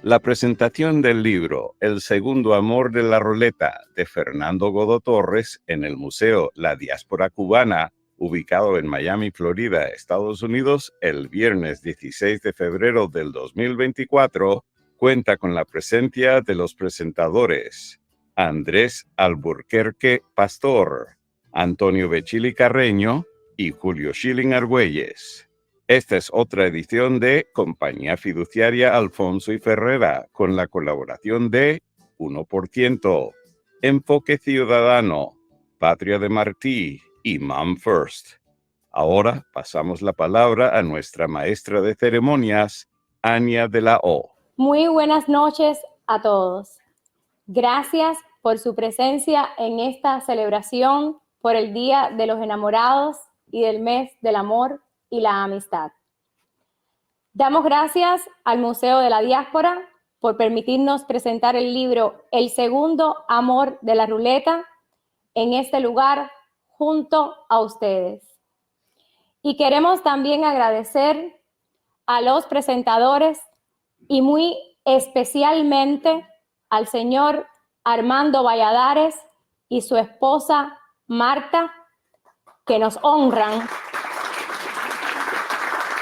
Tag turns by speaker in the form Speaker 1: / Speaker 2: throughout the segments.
Speaker 1: La presentación del libro El segundo amor de la ruleta de Fernando Godó Torres en el Museo La Diáspora Cubana, ubicado en Miami, Florida, Estados Unidos, el viernes 16 de febrero del 2024, cuenta con la presencia de los presentadores Andrés Alburquerque Pastor, Antonio Bechili Carreño y Julio Schilling Argüelles. Esta es otra edición de Compañía Fiduciaria Alfonso y Ferrera, con la colaboración de 1%, Enfoque Ciudadano, Patria de Martí y Mom First. Ahora pasamos la palabra a nuestra maestra de ceremonias, Ania de la O.
Speaker 2: Muy buenas noches a todos. Gracias por su presencia en esta celebración por el Día de los Enamorados y del Mes del Amor y la Amistad. Damos gracias al Museo de la Diáspora por permitirnos presentar el libro El segundo amor de la ruleta en este lugar junto a ustedes. Y queremos también agradecer a los presentadores y muy especialmente al señor Armando Valladares y su esposa Marta, que nos honran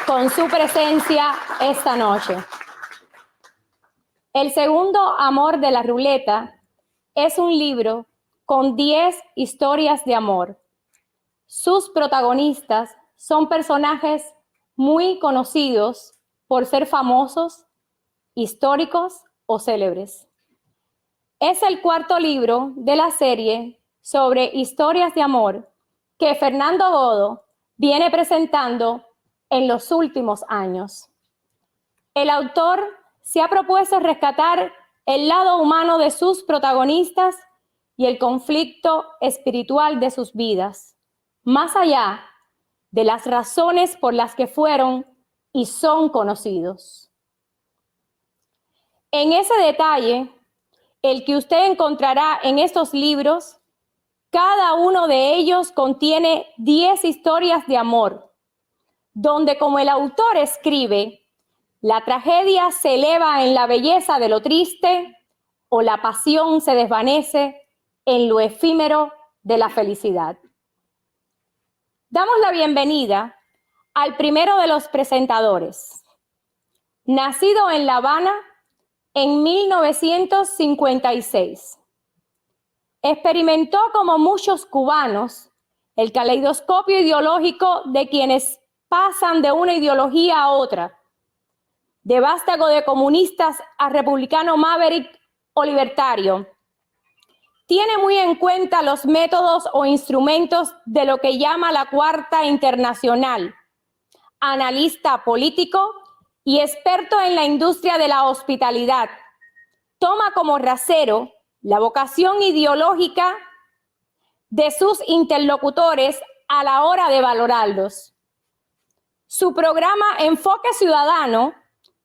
Speaker 2: con su presencia esta noche. El segundo amor de la ruleta es un libro con 10 historias de amor. Sus protagonistas son personajes muy conocidos por ser famosos, históricos o célebres. Es el cuarto libro de la serie sobre historias de amor que Fernando Godó viene presentando en los últimos años. El autor se ha propuesto rescatar el lado humano de sus protagonistas y el conflicto espiritual de sus vidas, más allá de las razones por las que fueron y son conocidos. En ese detalle, el que usted encontrará en estos libros, cada uno de ellos contiene 10 historias de amor, donde, como el autor escribe, la tragedia se eleva en la belleza de lo triste o la pasión se desvanece en lo efímero de la felicidad. Damos la bienvenida al primero de los presentadores. Nacido en La Habana en 1956. Experimentó, como muchos cubanos, el caleidoscopio ideológico de quienes pasan de una ideología a otra, de vástago de comunistas a republicano maverick o libertario. Tiene muy en cuenta los métodos o instrumentos de lo que llama la Cuarta Internacional, analista político y experto en la industria de la hospitalidad. Toma como rasero la vocación ideológica de sus interlocutores a la hora de valorarlos. Su programa Enfoque Ciudadano,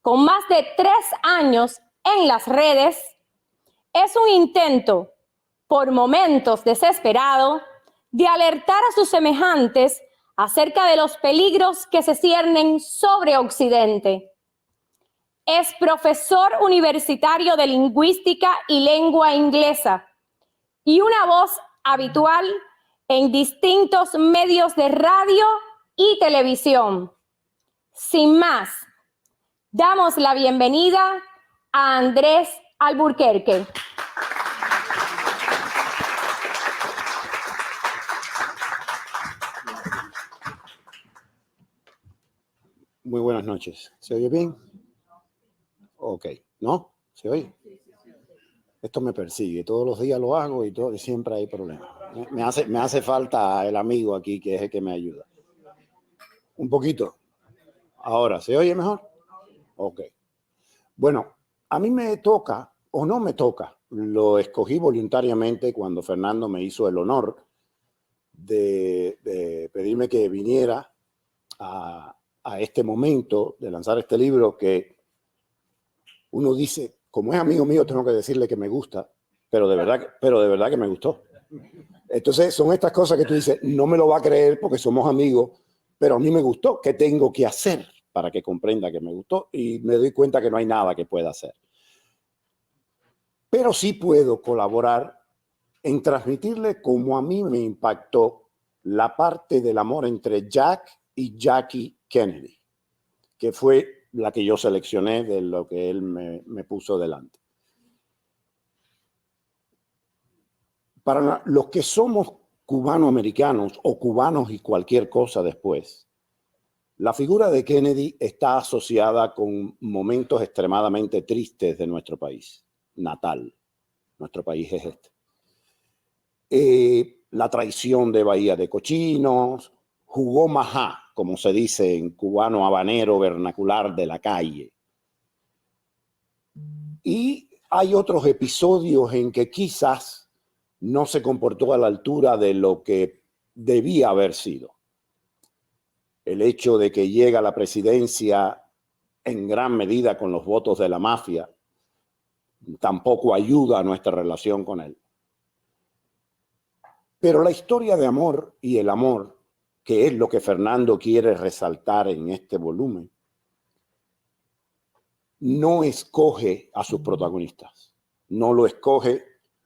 Speaker 2: con más de 3 años en las redes, es un intento, por momentos desesperado, de alertar a sus semejantes acerca de los peligros que se ciernen sobre Occidente. Es profesor universitario de lingüística y lengua inglesa y una voz habitual en distintos medios de radio y televisión. Sin más, damos la bienvenida a Andrés Alburquerque.
Speaker 3: Muy buenas noches. ¿Se oye bien? Ok. ¿No? ¿Se oye? Esto me persigue. Todos los días lo hago y siempre hay problemas. Me hace falta el amigo aquí que es el que me ayuda. Un poquito. Ahora, ¿se oye mejor? Ok. Bueno, a mí me toca o no me toca. Lo escogí voluntariamente cuando Fernando me hizo el honor de pedirme que viniera a este momento de lanzar este libro, que uno dice, como es amigo mío, tengo que decirle que me gusta, pero de verdad que me gustó. Entonces son estas cosas que tú dices, no me lo va a creer porque somos amigos, pero a mí me gustó. ¿Qué tengo que hacer para que comprenda que me gustó? Y me doy cuenta que no hay nada que pueda hacer. pero sí puedo colaborar en transmitirle cómo a mí me impactó la parte del amor entre Jack y Jackie Kennedy, que fue la que yo seleccioné de lo que él me puso delante. Para los que somos cubanoamericanos o cubanos y cualquier cosa después, la figura de Kennedy está asociada con momentos extremadamente tristes de nuestro país natal. Nuestro país es este. La traición de Bahía de Cochinos, jugó majá, como se dice en cubano habanero vernacular de la calle. Y hay otros episodios en que quizás no se comportó a la altura de lo que debía haber sido. El hecho de que llega a la presidencia en gran medida con los votos de la mafia tampoco ayuda a nuestra relación con él. Pero la historia de amor y el amor, que es lo que Fernando quiere resaltar en este volumen, no escoge a sus protagonistas. No lo escoge,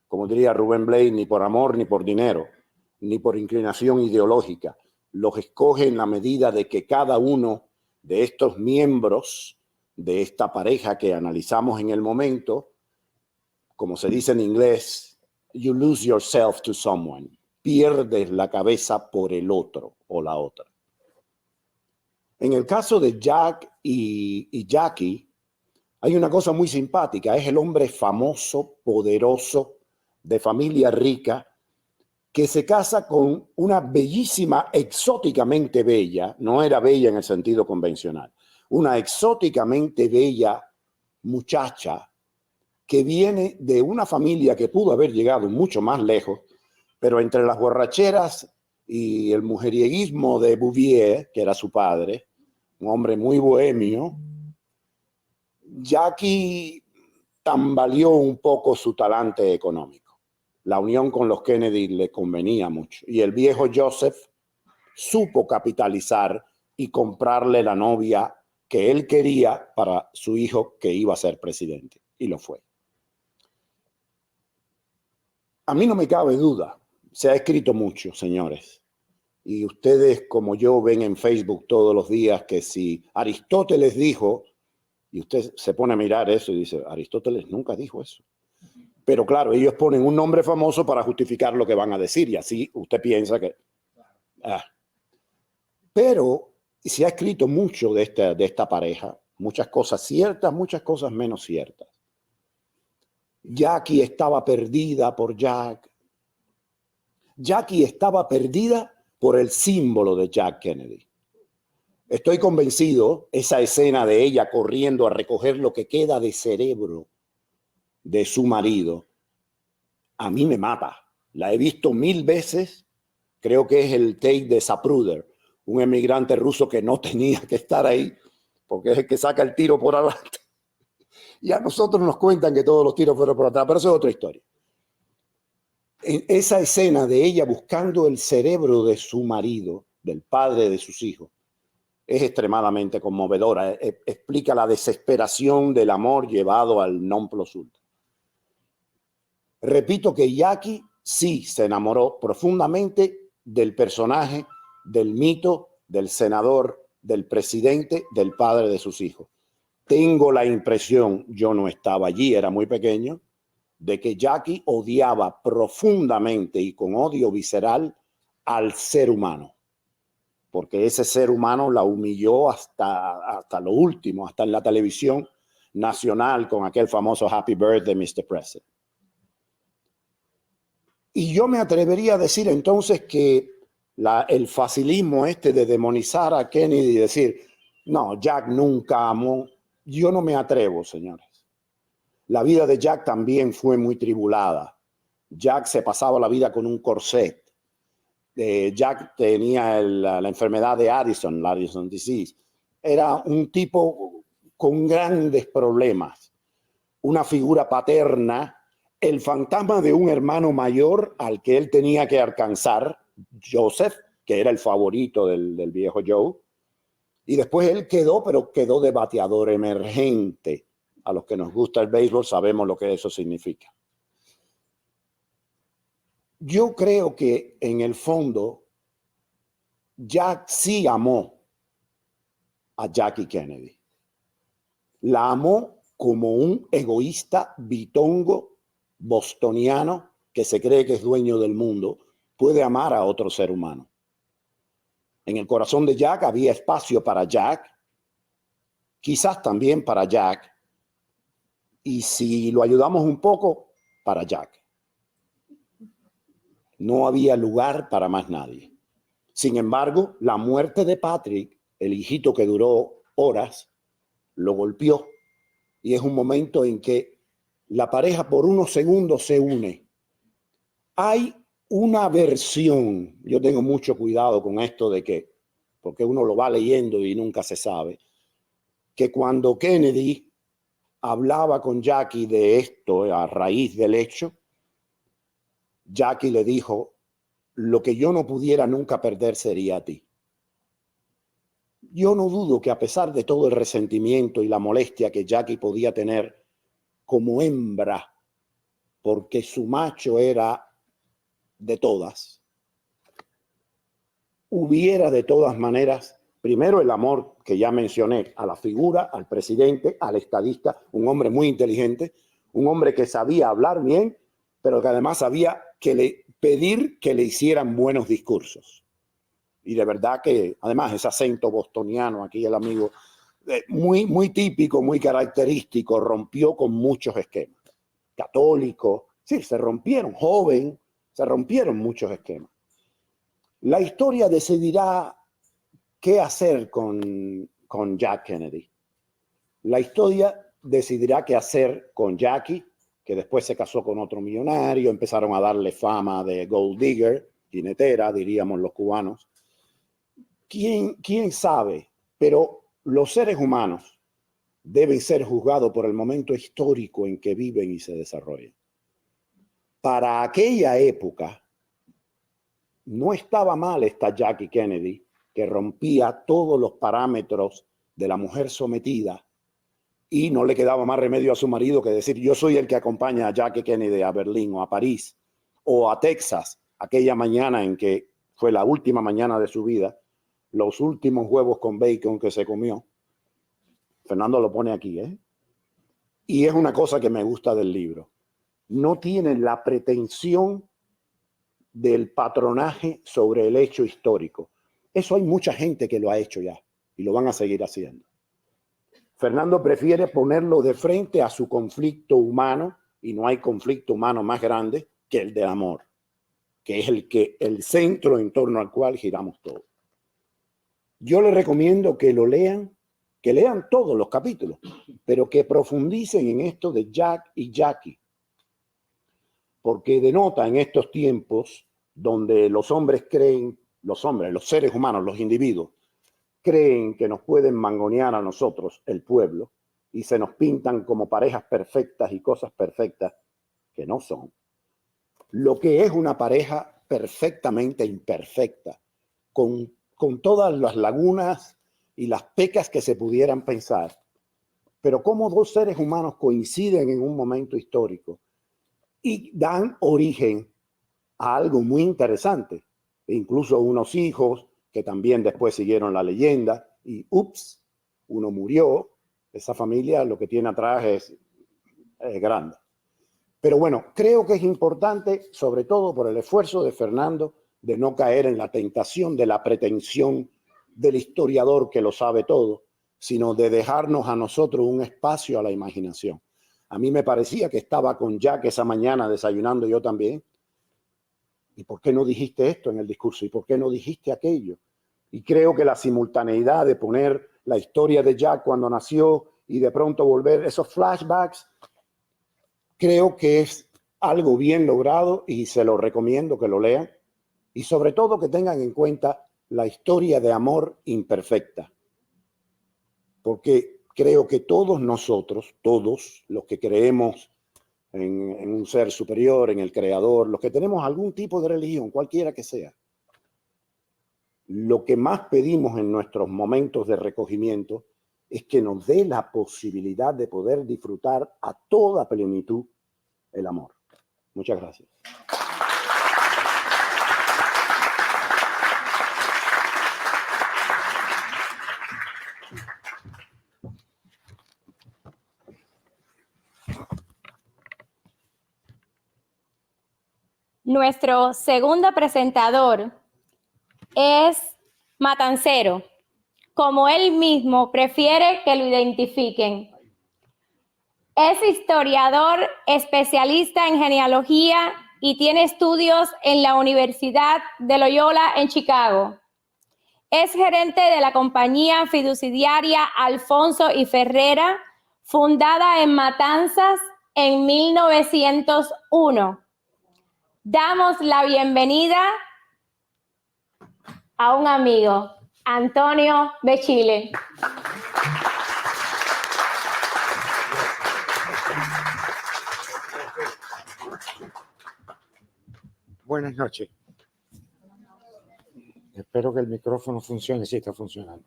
Speaker 3: como diría Rubén Blades, ni por amor ni por dinero, ni por inclinación ideológica. Los escoge en la medida de que cada uno de estos miembros de esta pareja que analizamos en el momento, como se dice en inglés, you lose yourself to someone. Pierdes la cabeza por el otro o la otra. En el caso de Jack y Jackie, hay una cosa muy simpática. Es el hombre famoso, poderoso, de familia rica, que se casa con una bellísima, exóticamente bella, no era bella en el sentido convencional, una exóticamente bella muchacha que viene de una familia que pudo haber llegado mucho más lejos, pero entre las borracheras y el mujeriegüismo de Bouvier, que era su padre, un hombre muy bohemio, Jackie tambaleó un poco su talante económico. La unión con los Kennedy le convenía mucho. Y el viejo Joseph supo capitalizar y comprarle la novia que él quería para su hijo que iba a ser presidente. Y lo fue. A mí no me cabe duda. Se ha escrito mucho, señores. Y ustedes, como yo, ven en Facebook todos los días que si Aristóteles dijo, y usted se pone a mirar eso y dice, Aristóteles nunca dijo eso. Pero claro, ellos ponen un nombre famoso para justificar lo que van a decir y así usted piensa que... Pero se ha escrito mucho de esta pareja, muchas cosas ciertas, muchas cosas menos ciertas. Jackie estaba perdida por Jack. Jackie estaba perdida por el símbolo de Jack Kennedy. Estoy convencido, esa escena de ella corriendo a recoger lo que queda de cerebro de su marido, a mí me mata. La he visto 1000 veces. Creo que es el take de Zapruder, un emigrante ruso que no tenía que estar ahí, porque es el que saca el tiro por adelante. Y a nosotros nos cuentan que todos los tiros fueron por atrás, pero eso es otra historia. En esa escena de ella buscando el cerebro de su marido, del padre de sus hijos, es extremadamente conmovedora. Explica la desesperación del amor llevado al non plus ultra. Repito que Jackie sí se enamoró profundamente del personaje, del mito, del senador, del presidente, del padre de sus hijos. Tengo la impresión, yo no estaba allí, era muy pequeño, de que Jackie odiaba profundamente y con odio visceral al ser humano. Porque ese ser humano la humilló hasta lo último, hasta en la televisión nacional con aquel famoso Happy Birthday, Mr. President. Y yo me atrevería a decir entonces que el facilismo de demonizar a Kennedy y decir, no, Jack nunca amó, yo no me atrevo, señores. La vida de Jack también fue muy tribulada. Jack se pasaba la vida con un corset. Jack tenía la enfermedad de Addison, la Addison disease. Era un tipo con grandes problemas. Una figura paterna, el fantasma de un hermano mayor al que él tenía que alcanzar, Joseph, que era el favorito del viejo Joe. Y después él quedó, pero quedó de bateador emergente. A los que nos gusta el béisbol sabemos lo que eso significa. Yo creo que en el fondo Jack sí amó a Jackie Kennedy. La amó como un egoísta bitongo bostoniano que se cree que es dueño del mundo puede amar a otro ser humano. En el corazón de Jack había espacio para Jack, quizás también para Jack, y si lo ayudamos un poco, para Jack. No había lugar para más nadie. Sin embargo, la muerte de Patrick, el hijito que duró horas, lo golpeó, y es un momento en que la pareja por unos segundos se une. Hay una versión, yo tengo mucho cuidado con esto de que, porque uno lo va leyendo y nunca se sabe, que cuando Kennedy hablaba con Jackie de esto a raíz del hecho, Jackie le dijo, lo que yo no pudiera nunca perder sería a ti. Yo no dudo que a pesar de todo el resentimiento y la molestia que Jackie podía tener como hembra, porque su macho era de todas, hubiera de todas maneras, primero el amor que ya mencioné a la figura, al presidente, al estadista, un hombre muy inteligente, un hombre que sabía hablar bien, pero que además sabía pedir que le hicieran buenos discursos. Y de verdad que, además, ese acento bostoniano, aquí el amigo, muy, muy típico, muy característico, rompió con muchos esquemas. Católico, sí, se rompieron, joven, se rompieron muchos esquemas. La historia decidirá qué hacer con Jack Kennedy. La historia decidirá qué hacer con Jackie, que después se casó con otro millonario, empezaron a darle fama de gold digger, jinetera, diríamos los cubanos. ¿Quién sabe? Pero los seres humanos deben ser juzgados por el momento histórico en que viven y se desarrollan. Para aquella época, no estaba mal esta Jackie Kennedy, que rompía todos los parámetros de la mujer sometida y no le quedaba más remedio a su marido que decir, yo soy el que acompaña a Jackie Kennedy a Berlín o a París o a Texas, aquella mañana en que fue la última mañana de su vida, los últimos huevos con bacon que se comió. Fernando lo pone aquí, ¿eh? Y es una cosa que me gusta del libro. No tienen la pretensión del patronaje sobre el hecho histórico. Eso hay mucha gente que lo ha hecho ya y lo van a seguir haciendo. Fernando prefiere ponerlo de frente a su conflicto humano, y no hay conflicto humano más grande que el del amor, que es el centro en torno al cual giramos todos. Yo les recomiendo que lo lean, que lean todos los capítulos, pero que profundicen en esto de Jack y Jackie, porque denota en estos tiempos donde los hombres creen, los seres humanos, los individuos, creen que nos pueden mangonear a nosotros, el pueblo, y se nos pintan como parejas perfectas y cosas perfectas que no son. Lo que es una pareja perfectamente imperfecta, con todas las lagunas y las pecas que se pudieran pensar, pero cómo dos seres humanos coinciden en un momento histórico y dan origen a algo muy interesante, e incluso unos hijos que también después siguieron la leyenda y ups, uno murió. Esa familia lo que tiene atrás es grande. Pero bueno, creo que es importante, sobre todo por el esfuerzo de Fernando, de no caer en la tentación de la pretensión del historiador que lo sabe todo, sino de dejarnos a nosotros un espacio a la imaginación. A mí me parecía que estaba con Jack esa mañana desayunando yo también. ¿Y por qué no dijiste esto en el discurso? ¿Y por qué no dijiste aquello? Y creo que la simultaneidad de poner la historia de Jack cuando nació y de pronto volver esos flashbacks, creo que es algo bien logrado y se lo recomiendo que lo lean. Y sobre todo que tengan en cuenta la historia de amor imperfecta. Porque creo que todos nosotros, todos los que creemos en un ser superior, en el creador, los que tenemos algún tipo de religión, cualquiera que sea, lo que más pedimos en nuestros momentos de recogimiento es que nos dé la posibilidad de poder disfrutar a toda plenitud el amor. Muchas gracias.
Speaker 2: Nuestro segundo presentador es matancero, como él mismo prefiere que lo identifiquen. Es historiador, especialista en genealogía y tiene estudios en la Universidad de Loyola en Chicago. Es gerente de la compañía fiduciaria Alfonso y Ferrera, fundada en Matanzas en 1901. Damos la bienvenida a un amigo, Antonio de Chile.
Speaker 4: Buenas noches. Espero que el micrófono funcione. Sí, está funcionando.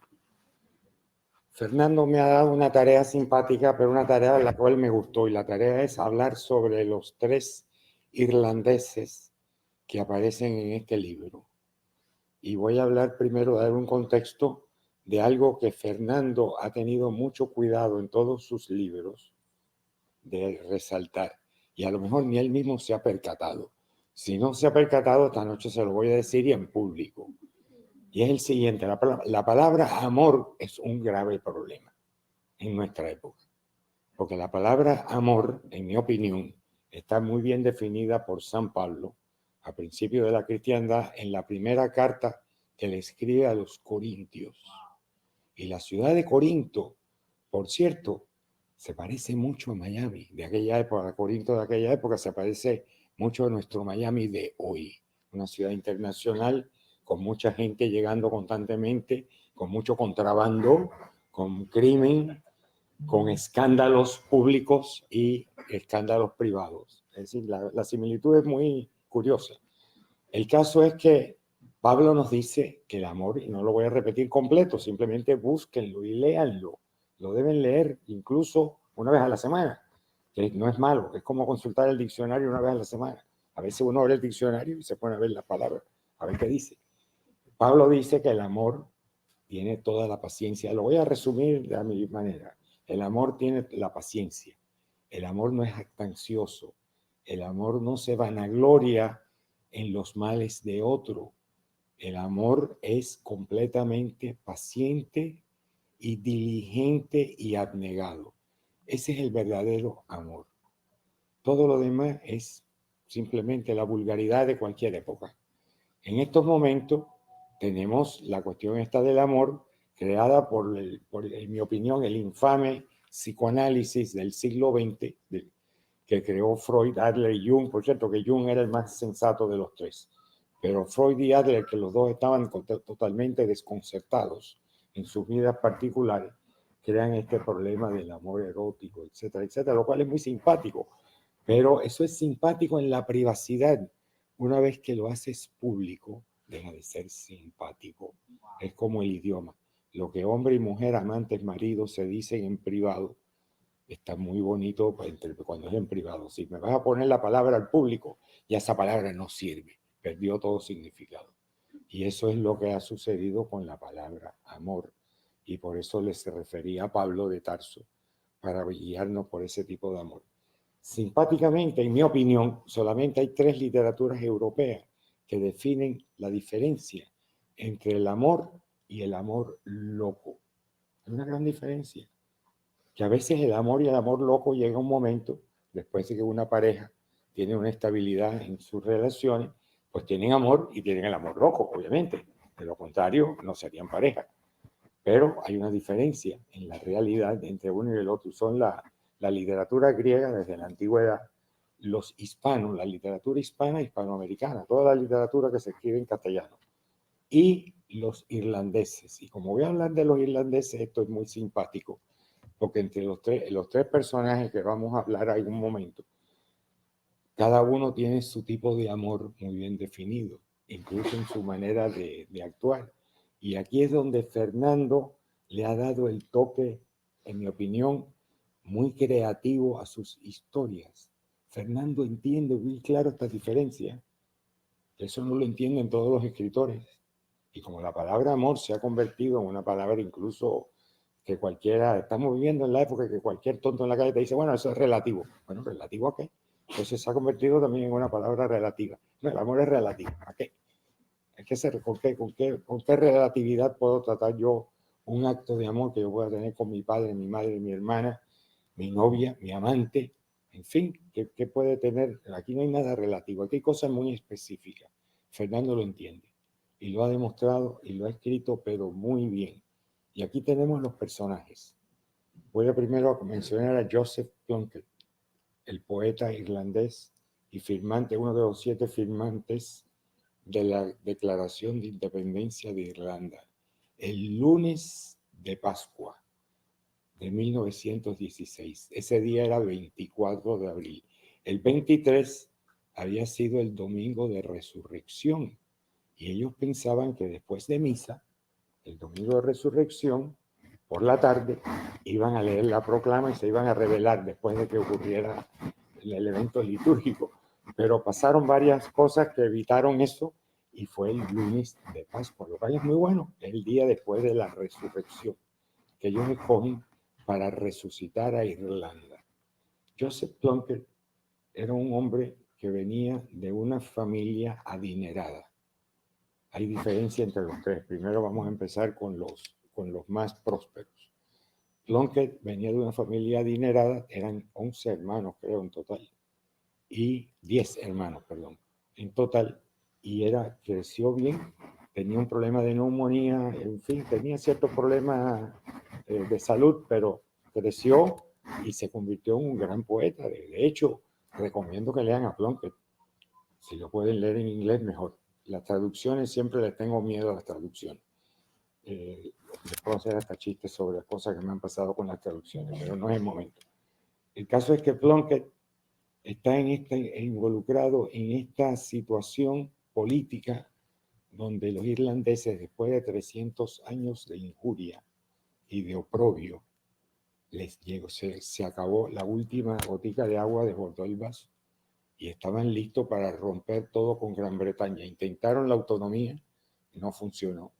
Speaker 4: Fernando me ha dado una tarea simpática, pero una tarea de la cual me gustó. Y la tarea es hablar sobre los 3 irlandeses que aparecen en este libro. Y voy a hablar primero, dar un contexto de algo que Fernando ha tenido mucho cuidado en todos sus libros de resaltar. Y a lo mejor ni él mismo se ha percatado. Si no se ha percatado, esta noche se lo voy a decir y en público. Y es el siguiente, la palabra amor es un grave problema en nuestra época. Porque la palabra amor, en mi opinión, está muy bien definida por San Pablo a principio de la cristiandad en la primera carta que le escribe a los corintios. Y la ciudad de Corinto, por cierto, se parece mucho a Miami de aquella época. Corinto de aquella época se parece mucho a nuestro Miami de hoy. Una ciudad internacional con mucha gente llegando constantemente, con mucho contrabando, con crimen, con escándalos públicos y escándalos privados. Es decir, la similitud es muy curiosa. El caso es que Pablo nos dice que el amor, y no lo voy a repetir completo, simplemente búsquenlo y léanlo. Lo deben leer incluso una vez a la semana, que no es malo, es como consultar el diccionario una vez a la semana. A veces uno abre el diccionario y se pone a ver las palabras, a ver qué dice. Pablo dice que el amor tiene toda la paciencia. Lo voy a resumir de mi manera. El amor tiene la paciencia. El amor no es jactancioso. El amor no se vanagloria en los males de otro. El amor es completamente paciente y diligente y abnegado. Ese es el verdadero amor. Todo lo demás es simplemente la vulgaridad de cualquier época. En estos momentos tenemos la cuestión esta del amor creada por en mi opinión, el infame psicoanálisis del siglo XX que creó Freud, Adler y Jung. Por cierto, que Jung era el más sensato de los 3. Pero Freud y Adler, que los dos estaban totalmente desconcertados en sus vidas particulares, crean este problema del amor erótico, etcétera, etcétera, lo cual es muy simpático. Pero eso es simpático en la privacidad. Una vez que lo haces público, deja de ser simpático. Es como el idioma. Lo que hombre y mujer, amantes, maridos, se dicen en privado, está muy bonito cuando es en privado. Si me vas a poner la palabra al público, ya esa palabra no sirve. Perdió todo significado. Y eso es lo que ha sucedido con la palabra amor. Y por eso les refería a Pablo de Tarso, para guiarnos por ese tipo de amor. Simpáticamente, en mi opinión, solamente hay 3 literaturas europeas que definen la diferencia entre el amor y el amor loco. Hay una gran diferencia. Que a veces el amor y el amor loco llega un momento, después de que una pareja tiene una estabilidad en sus relaciones, pues tienen amor y tienen el amor loco, obviamente. De lo contrario, no serían pareja. Pero hay una diferencia en la realidad entre uno y el otro. Son la literatura griega desde la antigüedad, los hispanos, la literatura hispana, hispanoamericana, toda la literatura que se escribe en castellano, y los irlandeses. Y como voy a hablar de los irlandeses, esto es muy simpático, porque entre los tres personajes que vamos a hablar en un momento, cada uno tiene su tipo de amor muy bien definido, incluso en su manera de actuar. Y aquí es donde Fernando le ha dado el toque, en mi opinión, muy creativo a sus historias. Fernando entiende muy claro esta diferencia. Eso no lo entienden todos los escritores. Y como la palabra amor se ha convertido en una palabra incluso que cualquiera, estamos viviendo en la época que cualquier tonto en la calle te dice, bueno, eso es relativo. Bueno, ¿relativo a qué? Entonces se ha convertido también en una palabra relativa. No, el amor es relativo. ¿A qué? Es que ¿con qué relatividad puedo tratar yo un acto de amor que yo pueda tener con mi padre, mi madre, mi hermana, mi novia, mi amante? En fin, ¿qué puede tener? Aquí no hay nada relativo, aquí hay cosas muy específicas. Fernando lo entiende y lo ha demostrado y lo ha escrito, pero muy bien. Y aquí tenemos los personajes. Voy a primero mencionar a Joseph Plunkett, el poeta irlandés y firmante, uno de los 7 firmantes de la Declaración de Independencia de Irlanda, el lunes de Pascua de 1916. Ese día era 24 de abril. El 23 había sido el domingo de resurrección y ellos pensaban que después de misa, el domingo de resurrección, por la tarde, iban a leer la proclama y se iban a revelar después de que ocurriera el evento litúrgico. Pero pasaron varias cosas que evitaron eso y fue el lunes de Pascua, lo cual es muy bueno, es el día después de la resurrección que ellos escogen para resucitar a Irlanda. Joseph Plunkett era un hombre que venía de una familia adinerada. Hay diferencia entre los 3. Primero vamos a empezar con los más prósperos. Plunkett venía de una familia adinerada, eran 11 hermanos, creo, en total, y 10 hermanos, perdón, en total, y creció bien, tenía un problema de neumonía, en fin, tenía ciertos problemas de salud, pero creció y se convirtió en un gran poeta. De hecho, recomiendo que lean a Plunkett. Si lo pueden leer en inglés, mejor. Las traducciones, siempre les tengo miedo a las traducciones. Les puedo hacer hasta chistes sobre las cosas que me han pasado con las traducciones, pero no es el momento. El caso es que Plunkett está involucrado en esta situación política donde los irlandeses, después de 300 años de injuria y de oprobio, les llegó, se acabó la última gotica de agua, desbordó el vaso y estaban listos para romper todo con Gran Bretaña. Intentaron la autonomía, no funcionó.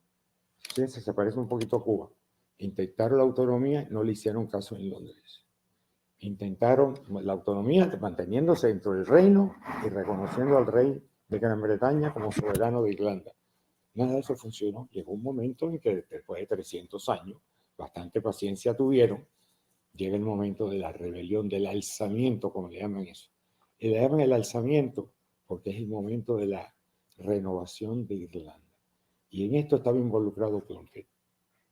Speaker 4: Fíjense, se parece un poquito a Cuba. Intentaron la autonomía, no le hicieron caso en Londres. Intentaron la autonomía manteniéndose dentro del reino y reconociendo al rey de Gran Bretaña como soberano de Irlanda. Nada de eso funcionó. Llegó un momento en que después de 300 años, bastante paciencia tuvieron, llega el momento de la rebelión, del alzamiento, como le llaman eso. Y le llaman el alzamiento porque es el momento de la renovación de Irlanda. Y en esto estaba involucrado Plunkett,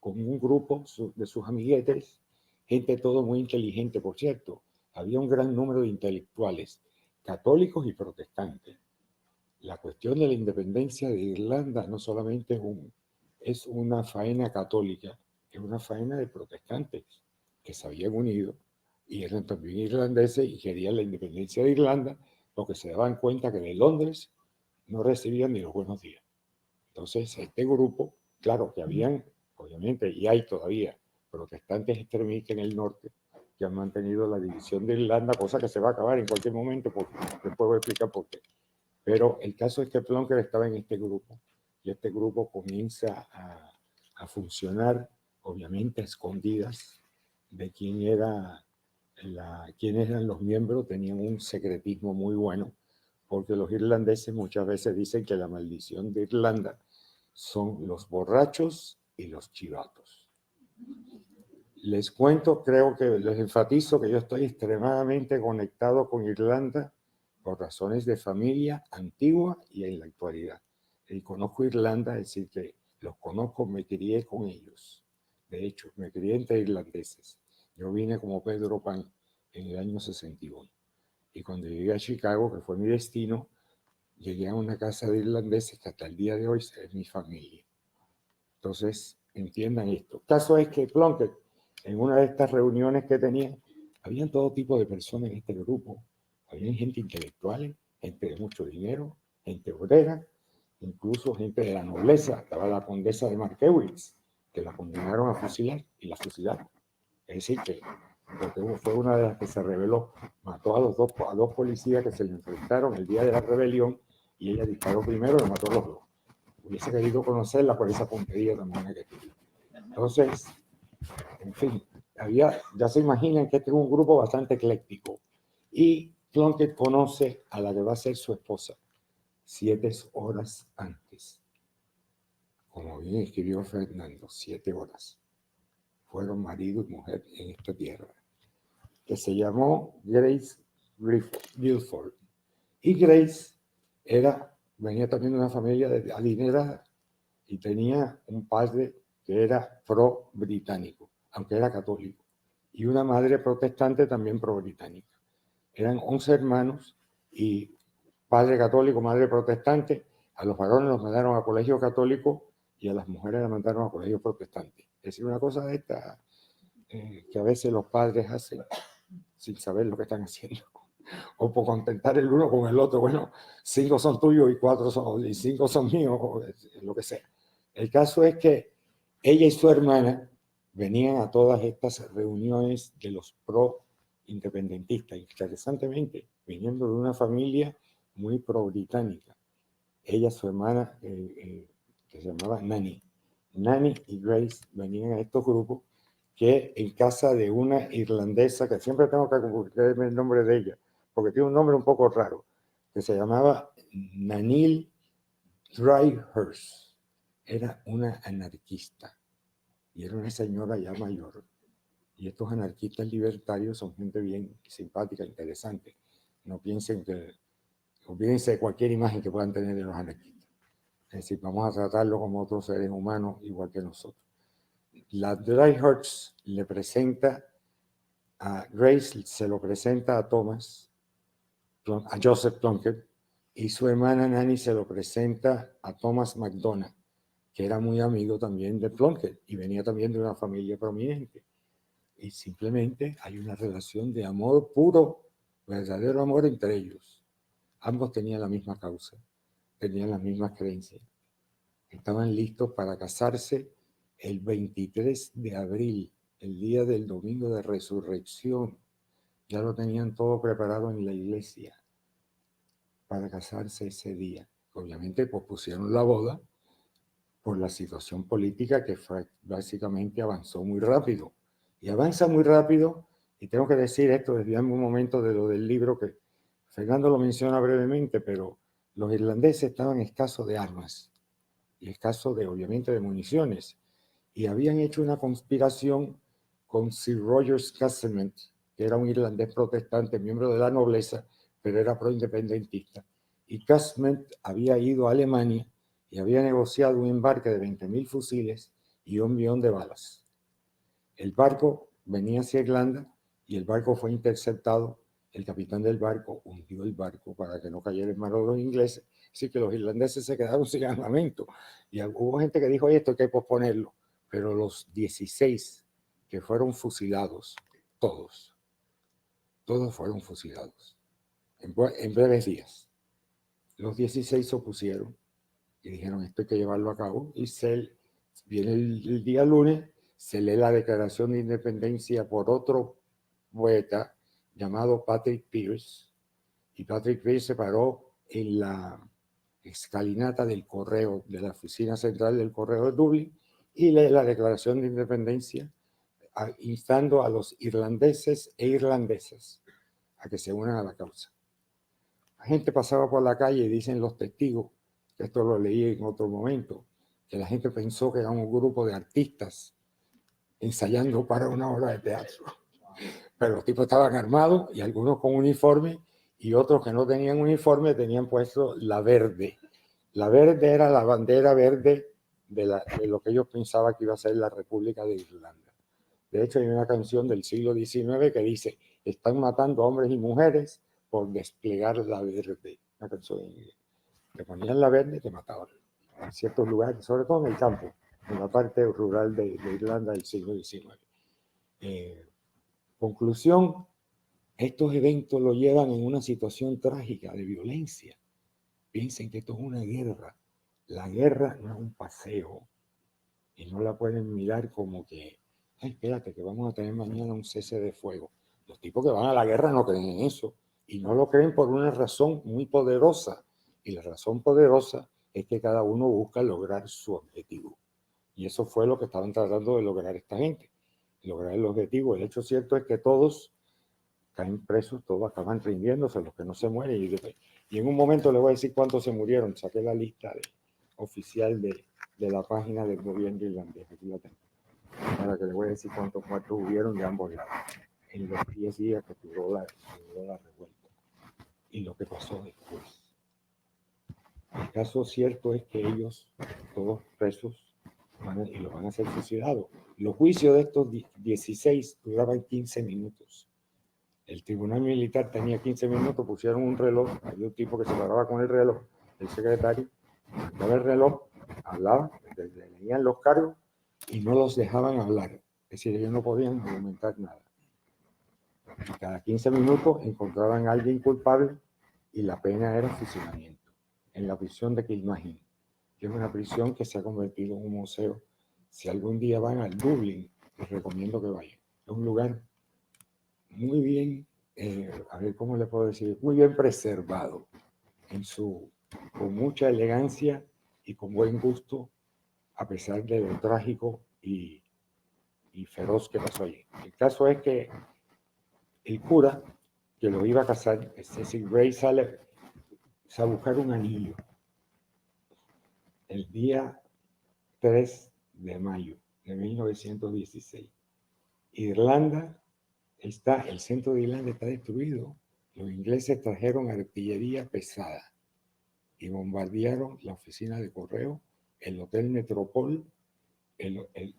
Speaker 4: con un grupo de sus amiguetes, gente todo muy inteligente, por cierto. Había un gran número de intelectuales, católicos y protestantes. La cuestión de la independencia de Irlanda no solamente es una faena católica, es una faena de protestantes que se habían unido y eran también irlandeses y querían la independencia de Irlanda, porque se daban cuenta que de Londres no recibían ni los buenos días. Entonces, este grupo, claro que habían, obviamente, y hay todavía protestantes extremistas en el norte que han mantenido la división de Irlanda, cosa que se va a acabar en cualquier momento, porque después voy a explicar por qué. Pero el caso es que Plunkett estaba en este grupo y este grupo comienza a funcionar, obviamente a escondidas de quiénes eran los miembros. Tenían un secretismo muy bueno, porque los irlandeses muchas veces dicen que la maldición de Irlanda son los borrachos y los chivatos. Les cuento, creo que les enfatizo que yo estoy extremadamente conectado con Irlanda por razones de familia antigua y en la actualidad. Y conozco Irlanda, es decir, que los conozco, me crié con ellos. De hecho, me crié entre irlandeses. Yo vine como Pedro Pan en el año 61. Y cuando llegué a Chicago, que fue mi destino, llegué a una casa de irlandeses que hasta el día de hoy es mi familia. Entonces, entiendan esto. El caso es que Plunkett, en una de estas reuniones que tenía, habían todo tipo de personas en este grupo. Había gente intelectual, gente de mucho dinero, gente obrera, incluso gente de la nobleza. Estaba la condesa de Markewitz, que la condenaron a fusilar y la fusilaron. Es decir, que fue una de las que se rebeló. Mató a dos policías que se le enfrentaron el día de la rebelión y ella disparó primero y mató a los dos. Hubiese querido conocerla por esa puntería también que tiene. Entonces, en fin, ya se imaginan que este es un grupo bastante ecléctico. Y Plunkett conoce a la que va a ser su esposa 7 horas antes. Como bien escribió Fernando, 7 horas. Fueron marido y mujer en esta tierra. Que se llamó Grace Guilford. Y Grace venía también de una familia adinerada y tenía un padre que era pro-británico, aunque era católico, y una madre protestante también pro-británica. Eran 11 hermanos y padre católico, madre protestante. A los varones los mandaron a colegio católico y a las mujeres las mandaron a colegio protestante. Es decir, una cosa de esta que a veces los padres hacen sin saber lo que están haciendo, o por contentar el uno con el otro. Bueno, 5 son tuyos y 5 son míos, o lo que sea. El caso es que ella y su hermana venían a todas estas reuniones de los pro-independentistas, interesantemente, viniendo de una familia muy pro-británica. Ella, su hermana, que se llamaba Nanny. Nanny y Grace venían a estos grupos que en casa de una irlandesa, que siempre tengo que buscarme el nombre de ella, porque tiene un nombre un poco raro, que se llamaba Nanil Dryhurst. Era una anarquista y era una señora ya mayor. Y estos anarquistas libertarios son gente bien simpática, interesante. No piensen que, olvídense de cualquier imagen que puedan tener de los anarquistas. Es decir, vamos a tratarlo como otros seres humanos igual que nosotros. La Dryhurst le presenta a Grace, se lo presenta a Thomas, a Joseph Plunkett, y su hermana Nanny se lo presenta a Thomas MacDonagh, que era muy amigo también de Plunkett y venía también de una familia prominente. Y simplemente hay una relación de amor puro, verdadero amor entre ellos. Ambos tenían la misma causa, tenían las mismas creencias. Estaban listos para casarse el 23 de abril, el día del domingo de resurrección. Ya lo tenían todo preparado en la iglesia para casarse ese día. Obviamente pospusieron la boda por la situación política que básicamente avanzó muy rápido. Y avanza muy rápido, y tengo que decir esto, desviarme un momento de lo del libro que Fernando lo menciona brevemente, pero los irlandeses estaban escasos de armas y escasos de, obviamente, de municiones. Y habían hecho una conspiración con Sir Rogers Castlemaine, que era un irlandés protestante, miembro de la nobleza, pero era pro-independentista. Y Castlemaine había ido a Alemania y había negociado un embarque de 20.000 fusiles y 1 millón de balas. El barco venía hacia Irlanda y el barco fue interceptado. El capitán del barco hundió el barco para que no cayera en manos de los ingleses. Así que los irlandeses se quedaron sin armamento. Y hubo gente que dijo, esto hay que posponerlo. Pero los 16 que fueron fusilados, todos fueron fusilados en breves días. Los 16 se opusieron y dijeron, esto hay que llevarlo a cabo. Y viene el día lunes, se lee la Declaración de Independencia por otro poeta llamado Patrick Pearse. Y Patrick Pearse se paró en la escalinata del correo, de la oficina central del correo de Dublín, y lee la Declaración de Independencia, instando a los irlandeses e irlandesas a que se unan a la causa. La gente pasaba por la calle y dicen los testigos, que esto lo leí en otro momento, que la gente pensó que era un grupo de artistas ensayando para una obra de teatro. Pero los tipos estaban armados y algunos con uniforme y otros que no tenían uniforme tenían puesto la verde. La verde era la bandera verde de lo que ellos pensaban que iba a ser la República de Irlanda. De hecho, hay una canción del siglo XIX que dice, están matando a hombres y mujeres por desplegar la verde. Una canción en inglés. Te ponían la verde y te mataban. En ciertos lugares, sobre todo en el campo, en la parte rural de Irlanda del siglo XIX. Conclusión, estos eventos lo llevan en una situación trágica de violencia. Piensen que esto es una guerra. La guerra no es un paseo y no la pueden mirar como que, ay, espérate, que vamos a tener mañana un cese de fuego. Los tipos que van a la guerra no creen en eso y no lo creen por una razón muy poderosa. Y la razón poderosa es que cada uno busca lograr su objetivo. Y eso fue lo que estaban tratando de lograr esta gente, lograr el objetivo. El hecho cierto es que todos caen presos, todos acaban rindiéndose, los que no se mueren. Y en un momento le voy a decir cuántos se murieron. Saqué la lista oficial de la página del gobierno irlandés. Aquí la tengo. Para que le voy a decir cuántos muertos hubieron de ambos lados en los 10 días que duró la revuelta y lo que pasó después. El caso cierto es que ellos, todos presos, y los van a ser fusilados. Los juicios de estos 16 duraban 15 minutos. El tribunal militar tenía 15 minutos, pusieron un reloj, había un tipo que se paraba con el reloj, el secretario, mandaba el reloj, hablaba, le leían los cargos y no los dejaban hablar. Es decir, ellos no podían argumentar nada. Y cada 15 minutos encontraban a alguien culpable y la pena era fusilamiento en la prisión de Kilmainham, que es una prisión que se ha convertido en un museo. Si algún día van al Dublín, les recomiendo que vayan. Es un lugar muy bien, a ver cómo le puedo decir, muy bien preservado, con mucha elegancia y con buen gusto, a pesar de lo trágico y feroz que pasó allí. El caso es que el cura que lo iba a casar, Cecil Gray, sale a buscar un anillo el día 3 de mayo de 1916. Irlanda el centro de Irlanda está destruido. Los ingleses trajeron artillería pesada y bombardearon la oficina de correo, el Hotel Metropol,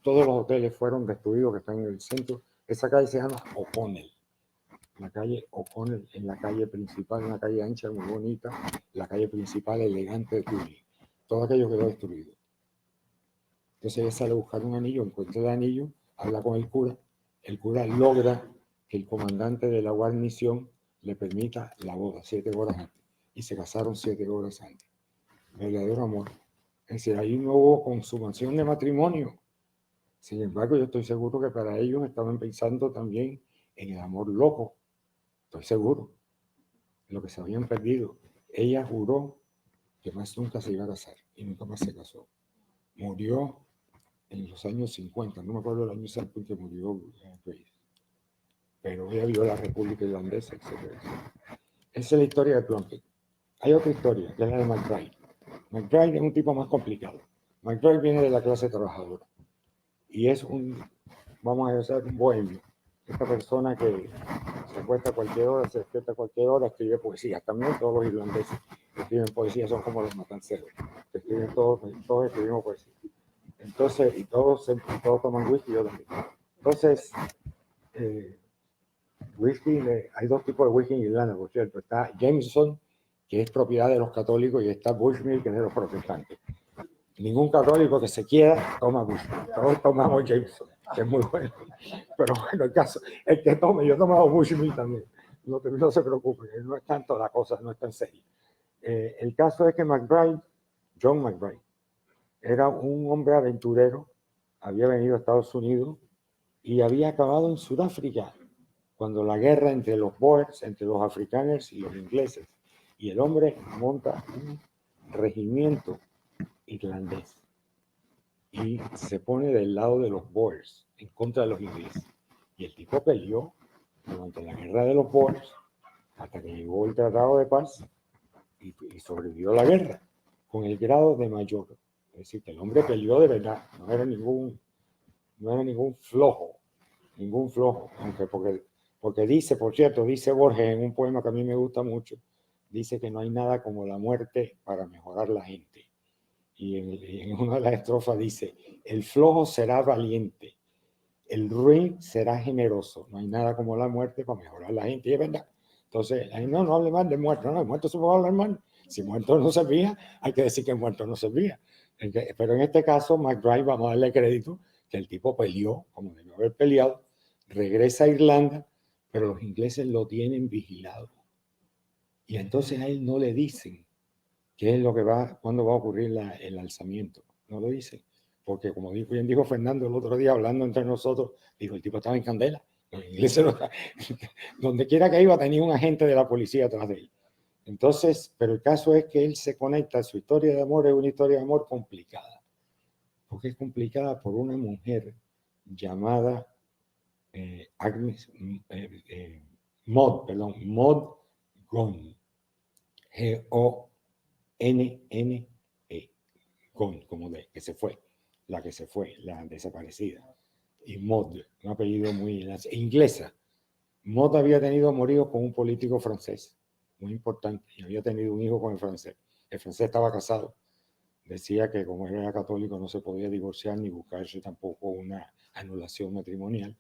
Speaker 4: todos los hoteles fueron destruidos que están en el centro. Esa calle se llama O'Connell. La calle O'Connell en la calle principal, una calle ancha, muy bonita, la calle principal elegante de Dublín. Todo aquello quedó destruido. Entonces ella sale a buscar un anillo, encuentra el anillo, habla con el cura logra que el comandante de la guarnición le permita la boda 7 horas antes, y se casaron 7 horas antes. Verdadero amor. Es decir, ahí no hubo consumación de matrimonio. Sin embargo, yo estoy seguro que para ellos estaban pensando también en el amor loco. Estoy seguro. Lo que se habían perdido. Ella juró que más nunca se iba a casar y nunca más se casó. Murió en los años 50, no me acuerdo el año exacto en que murió Grace, pero ella vio la República Irlandesa, etc. Esa es la historia de Plunkett. Hay otra historia, que es la de McBride. McBride es un tipo más complicado. McBride viene de la clase trabajadora y es vamos a decir, un bohemio. Esta persona que se acuesta a cualquier hora, se despierta a cualquier hora, escribe poesía. También todos los irlandeses que escriben poesía son como los matanceros, que escriben todos escribimos poesía. Entonces, y todos toman whisky, yo también. Entonces, whisky, hay 2 tipos de whisky en Irlanda, por cierto. Está Jameson, que es propiedad de los católicos, y está Bushmill, que es de los protestantes. Ningún católico que se quiera toma Bushmill. Todos tomamos Jameson, que es muy bueno. Pero bueno, el que tome, yo he tomado Bushmill también. No se preocupen, no es tanto la cosa, no es tan seria. El caso es que John McBride, era un hombre aventurero, había venido a Estados Unidos y había acabado en Sudáfrica cuando la guerra entre los Boers, entre los africanos y los ingleses. Y el hombre monta un regimiento irlandés y se pone del lado de los Boers en contra de los ingleses. Y el tipo peleó durante la guerra de los Boers hasta que llegó el Tratado de Paz y sobrevivió a la guerra con el grado de mayor. Es decir, que el hombre peleó de verdad, no era ningún flojo, aunque porque dice, por cierto, dice Borges en un poema que a mí me gusta mucho, dice que no hay nada como la muerte para mejorar la gente. Y en una de las estrofas dice, el flojo será valiente, el ruin será generoso, no hay nada como la muerte para mejorar la gente, y es verdad. Entonces, no hable mal de muerto, no, el muerto se puede hablar mal. Si muerto no servía, hay que decir que muerto no servía. Pero en este caso, McBride, vamos a darle crédito, que el tipo peleó, como debió haber peleado, regresa a Irlanda, pero los ingleses lo tienen vigilado. Y entonces a él no le dicen qué es lo que cuándo va a ocurrir el alzamiento. No lo dicen. Porque como bien dijo Fernando el otro día, hablando entre nosotros, dijo, el tipo estaba en candela. Los ingleses, donde quiera que iba, tenía un agente de la policía atrás de él. Entonces, pero el caso es que él se conecta, su historia de amor es una historia de amor complicada, porque es complicada por una mujer llamada Agnes Maud, perdón, Maud Gonne. G-O-N-N-E. Gonne, como de que se fue, la desaparecida. Y Maud, un apellido muy inglesa. Maud había tenido amoríos con un político francés, muy importante, y había tenido un hijo con el francés. El francés estaba casado. Decía que como él era católico no se podía divorciar ni buscarse tampoco una anulación matrimonial.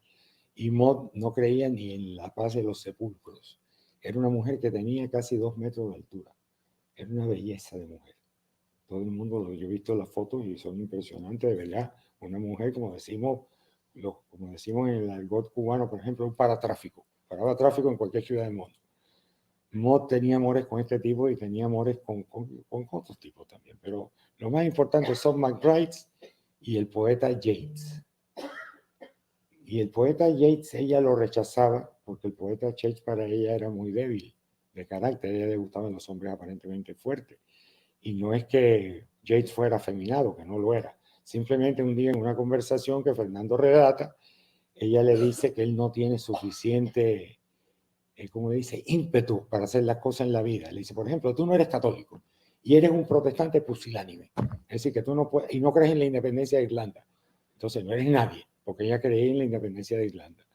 Speaker 4: Y Maud no creía ni en la paz de los sepulcros. Era una mujer que tenía casi 2 metros de altura. Era una belleza de mujer. Todo el mundo, yo he visto las fotos y son impresionantes, de verdad. Una mujer, como decimos en el argot cubano, por ejemplo, un paratráfico. Paraba tráfico en cualquier ciudad del mundo. Maud tenía amores con este tipo y tenía amores con otros tipos también. Pero lo más importante son McBride y el poeta Yeats. Y el poeta Yeats, ella lo rechazaba porque el poeta Yeats para ella era muy débil de carácter. A ella le gustaban los hombres aparentemente fuertes. Y no es que Yeats fuera afeminado, que no lo era. Simplemente un día en una conversación que Fernando relata, ella le dice que él no tiene suficiente, como dice, ímpetu para hacer las cosas en la vida. Le dice, por ejemplo, tú no eres católico y eres un protestante pusilánime. Es decir, que tú no puedes, y no crees en la independencia de Irlanda. Entonces no eres nadie, porque ella creía en la independencia de Irlanda.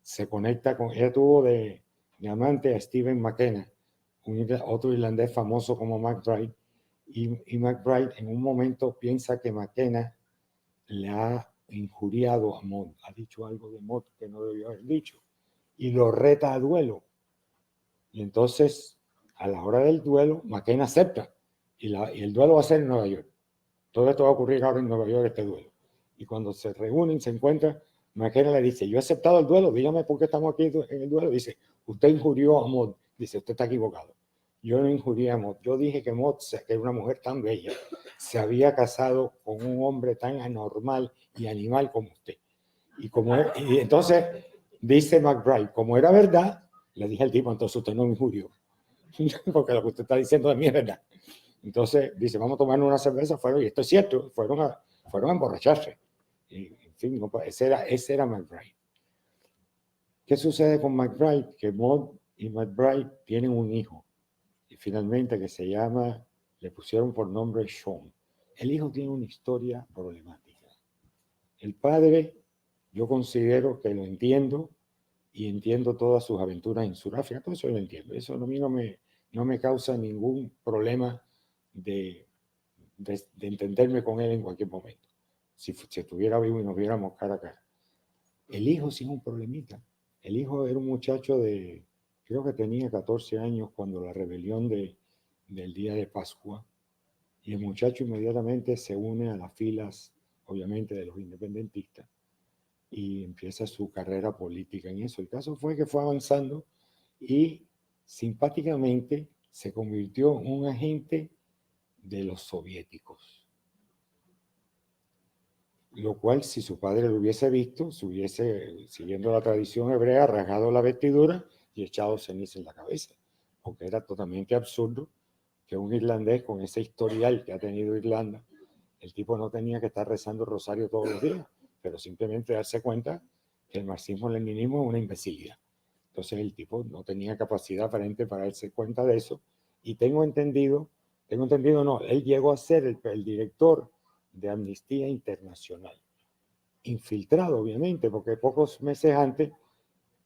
Speaker 4: Se conecta con, ella tuvo de amante a Stephen McKenna, otro irlandés famoso como McBride, y McBride en un momento piensa que McKenna le ha injuriado a Maud, ha dicho algo de Maud que no debió haber dicho, y lo reta a duelo. Y entonces, a la hora del duelo, McKenna acepta, y el duelo va a ser en Nueva York. Todo esto va a ocurrir ahora en Nueva York, este duelo. Y cuando se reúnen, se encuentran, McKenna le dice, yo he aceptado el duelo, dígame por qué estamos aquí en el duelo. Dice, usted injurió a Maud. Dice, usted está equivocado. Yo no injurié a Maud. Yo dije que Maud, que era una mujer tan bella, se había casado con un hombre tan anormal y animal como usted. Y entonces, dice McBride, como era verdad, le dije al tipo, entonces usted no me injurió. Porque lo que usted está diciendo de mí es verdad. Entonces dice, vamos a tomar una cerveza, y esto es cierto, fueron a emborracharse. Y, en fin, no, ese era McBride. ¿Qué sucede con McBride? Que Maud y McBride tienen un hijo, y finalmente que se llama, le pusieron por nombre Sean. El hijo tiene una historia problemática. El padre, yo considero que lo entiendo, y entiendo todas sus aventuras en Sudáfrica, todo eso lo entiendo. Eso a mí no me causa ningún problema de entenderme con él en cualquier momento. Si estuviera vivo y nos viéramos cara a cara. El hijo sí es un problemita. El hijo era un muchacho creo que tenía 14 años cuando la rebelión del día de Pascua. Y el muchacho inmediatamente se une a las filas, obviamente, de los independentistas y empieza su carrera política en eso. El caso fue que fue avanzando y simpáticamente se convirtió en un agente de los soviéticos. Lo cual, si su padre lo hubiese visto, se hubiese, siguiendo la tradición hebrea, rasgado la vestidura y echado ceniza en la cabeza. Porque era totalmente absurdo que un irlandés con ese historial que ha tenido Irlanda, el tipo no tenía que estar rezando el rosario todos los días, pero simplemente darse cuenta que el marxismo-leninismo es una imbecilidad. Entonces el tipo no tenía capacidad aparente para darse cuenta de eso. Y tengo entendido no, él llegó a ser el director de Amnistía Internacional. Infiltrado, obviamente, porque pocos meses antes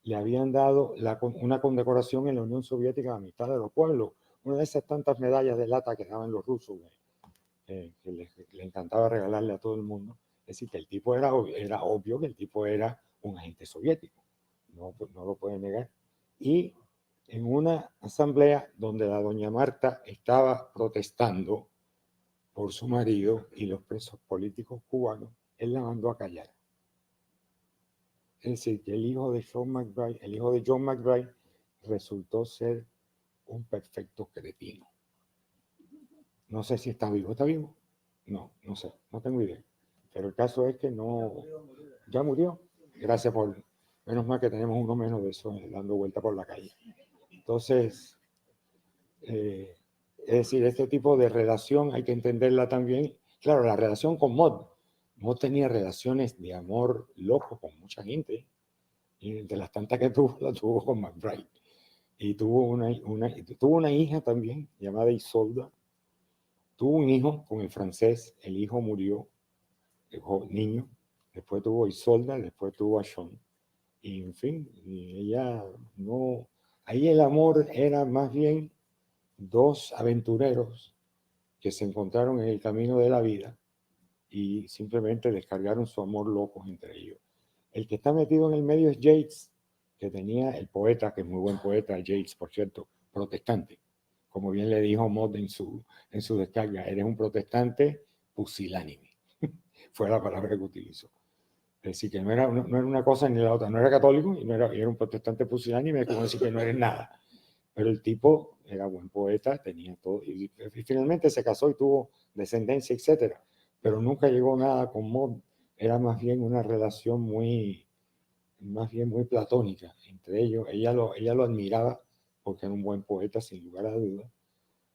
Speaker 4: le habían dado una condecoración en la Unión Soviética de Amistad de los Pueblos, una de esas tantas medallas de lata que daban los rusos, que le encantaba regalarle a todo el mundo. Es decir, que el tipo era obvio que el tipo era un agente soviético, no lo puede negar. Y en una asamblea donde la doña Marta estaba protestando por su marido y los presos políticos cubanos, él la mandó a callar. Es decir, que el hijo de John McBride resultó ser un perfecto cretino. No sé si está vivo. ¿Está vivo? No sé, no tengo idea. Pero el caso es que no, ya murió. Gracias menos mal que tenemos uno menos de eso dando vuelta por la calle. Entonces, es decir, este tipo de relación hay que entenderla también. Claro, la relación con Maud. Maud tenía relaciones de amor loco con mucha gente. Y de las tantas que tuvo, la tuvo con McBride. y tuvo una hija también llamada Isolda. Tuvo un hijo con el francés, el hijo murió, el niño, después tuvo Isolda, después tuvo a Sean. Y en fin, y ella no, ahí el amor era más bien dos aventureros que se encontraron en el camino de la vida y simplemente descargaron su amor locos entre ellos. El que está metido en el medio es Yeats, que tenía el poeta, que es muy buen poeta, Yeats, por cierto, protestante. Como bien le dijo Mott en su descarga, eres un protestante pusilánime. Fue la palabra que utilizó. Es decir, que no era una cosa ni la otra. No era católico y era un protestante pusilánime, es como decir que no eres nada. Pero el tipo era buen poeta, tenía todo. Y finalmente se casó y tuvo descendencia, etc. Pero nunca llegó nada con Mott. Era más bien una relación muy platónica entre ellos. Ella lo admiraba porque era un buen poeta, sin lugar a dudas.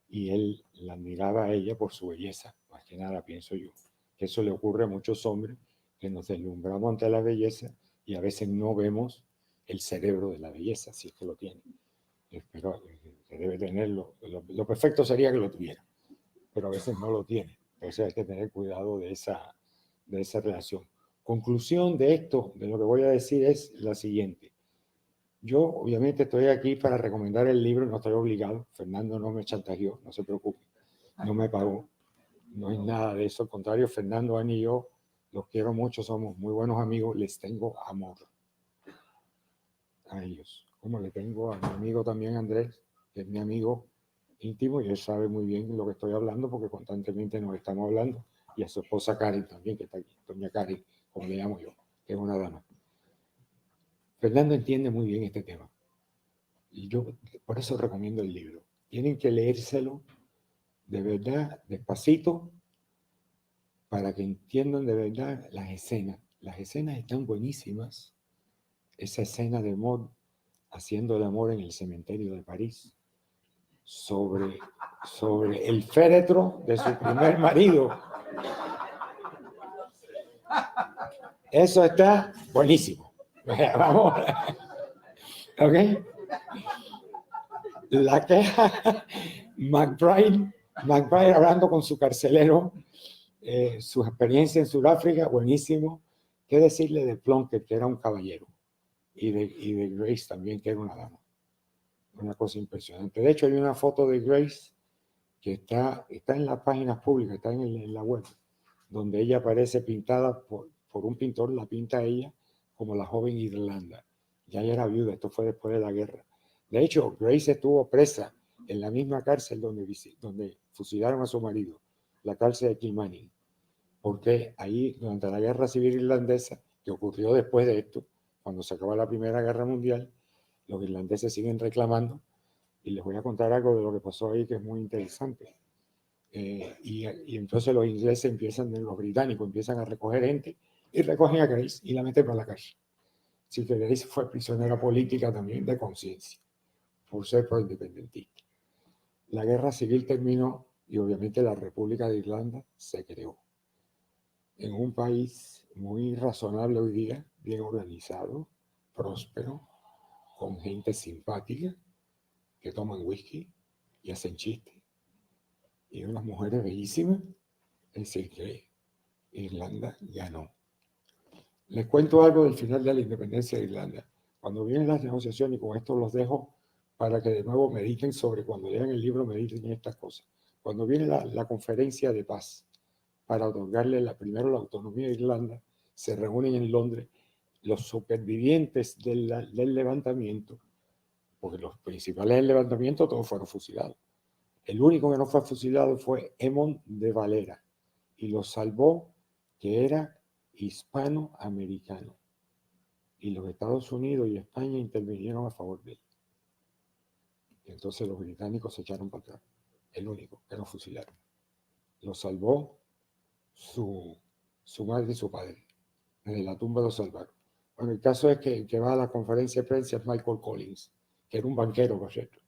Speaker 4: Y él la admiraba a ella por su belleza, más que nada, pienso yo. Que eso le ocurre a muchos hombres, que nos deslumbramos ante la belleza y a veces no vemos el cerebro de la belleza, si es que lo tiene. Pero que debe tenerlo. Lo perfecto sería que lo tuviera, pero a veces no lo tiene. Entonces hay que tener cuidado de esa relación. Conclusión de esto, de lo que voy a decir, es la siguiente. Yo obviamente estoy aquí para recomendar el libro, no estoy obligado. Fernando no me chantajeó, no se preocupe, no me pagó, no es nada de eso. Al contrario, Fernando, Ani y yo los quiero mucho, somos muy buenos amigos, les tengo amor a ellos. Como le tengo a mi amigo también Andrés, que es mi amigo íntimo y él sabe muy bien lo que estoy hablando porque constantemente nos estamos hablando. Y a su esposa Karen también, que está aquí, doña Karen, como le llamo yo, que es una dama. Fernando entiende muy bien este tema. Y yo por eso recomiendo el libro. Tienen que leérselo de verdad, despacito, para que entiendan de verdad las escenas. Las escenas están buenísimas. Esa escena de Maud haciendo el amor en el cementerio de París, sobre el féretro de su primer marido. Eso está buenísimo. Vamos. ¿Ok? La queja, McBride hablando con su carcelero, su experiencia en Sudáfrica, buenísimo. ¿Qué decirle de Plunkett, que era un caballero? Y de Grace también, que era una dama. Una cosa impresionante. De hecho, hay una foto de Grace que está en las páginas públicas, está en la web, donde ella aparece pintada por un pintor, la pinta a ella como la joven Irlanda. Ya ella era viuda, esto fue después de la guerra. De hecho, Grace estuvo presa en la misma cárcel donde fusilaron a su marido, la cárcel de Kilmarnock, porque ahí, durante la guerra civil irlandesa, que ocurrió después de esto, cuando se acabó la Primera Guerra Mundial, los irlandeses siguen reclamando, y les voy a contar algo de lo que pasó ahí que es muy interesante. Y entonces los ingleses los británicos empiezan a recoger gente y recogen a Grace y la meten para la calle. Así que Grace fue prisionera política también de conciencia, por ser pro-independentista. La guerra civil terminó y obviamente la República de Irlanda se creó. En un país muy razonable hoy día, bien organizado, próspero, con gente simpática, que toman whisky y hacen chistes, y unas mujeres bellísimas, es decir, que Irlanda ganó. Les cuento algo del final de la independencia de Irlanda. Cuando vienen las negociaciones, y con esto los dejo para que de nuevo mediten sobre, cuando lean el libro, mediten en estas cosas. Cuando viene la conferencia de paz para otorgarle primero la autonomía a Irlanda, se reúnen en Londres los supervivientes del levantamiento, porque los principales del levantamiento todos fueron fusilados. El único que no fue fusilado fue Émond de Valera, y lo salvó, que era hispanoamericano. Y los Estados Unidos y España intervinieron a favor de él. Y entonces los británicos se echaron para atrás. El único que no fusilaron. Lo salvó su madre y su padre. Desde la tumba lo salvaron. Bueno, el caso es que el que va a la conferencia de prensa es Michael Collins, que era un banquero, por cierto.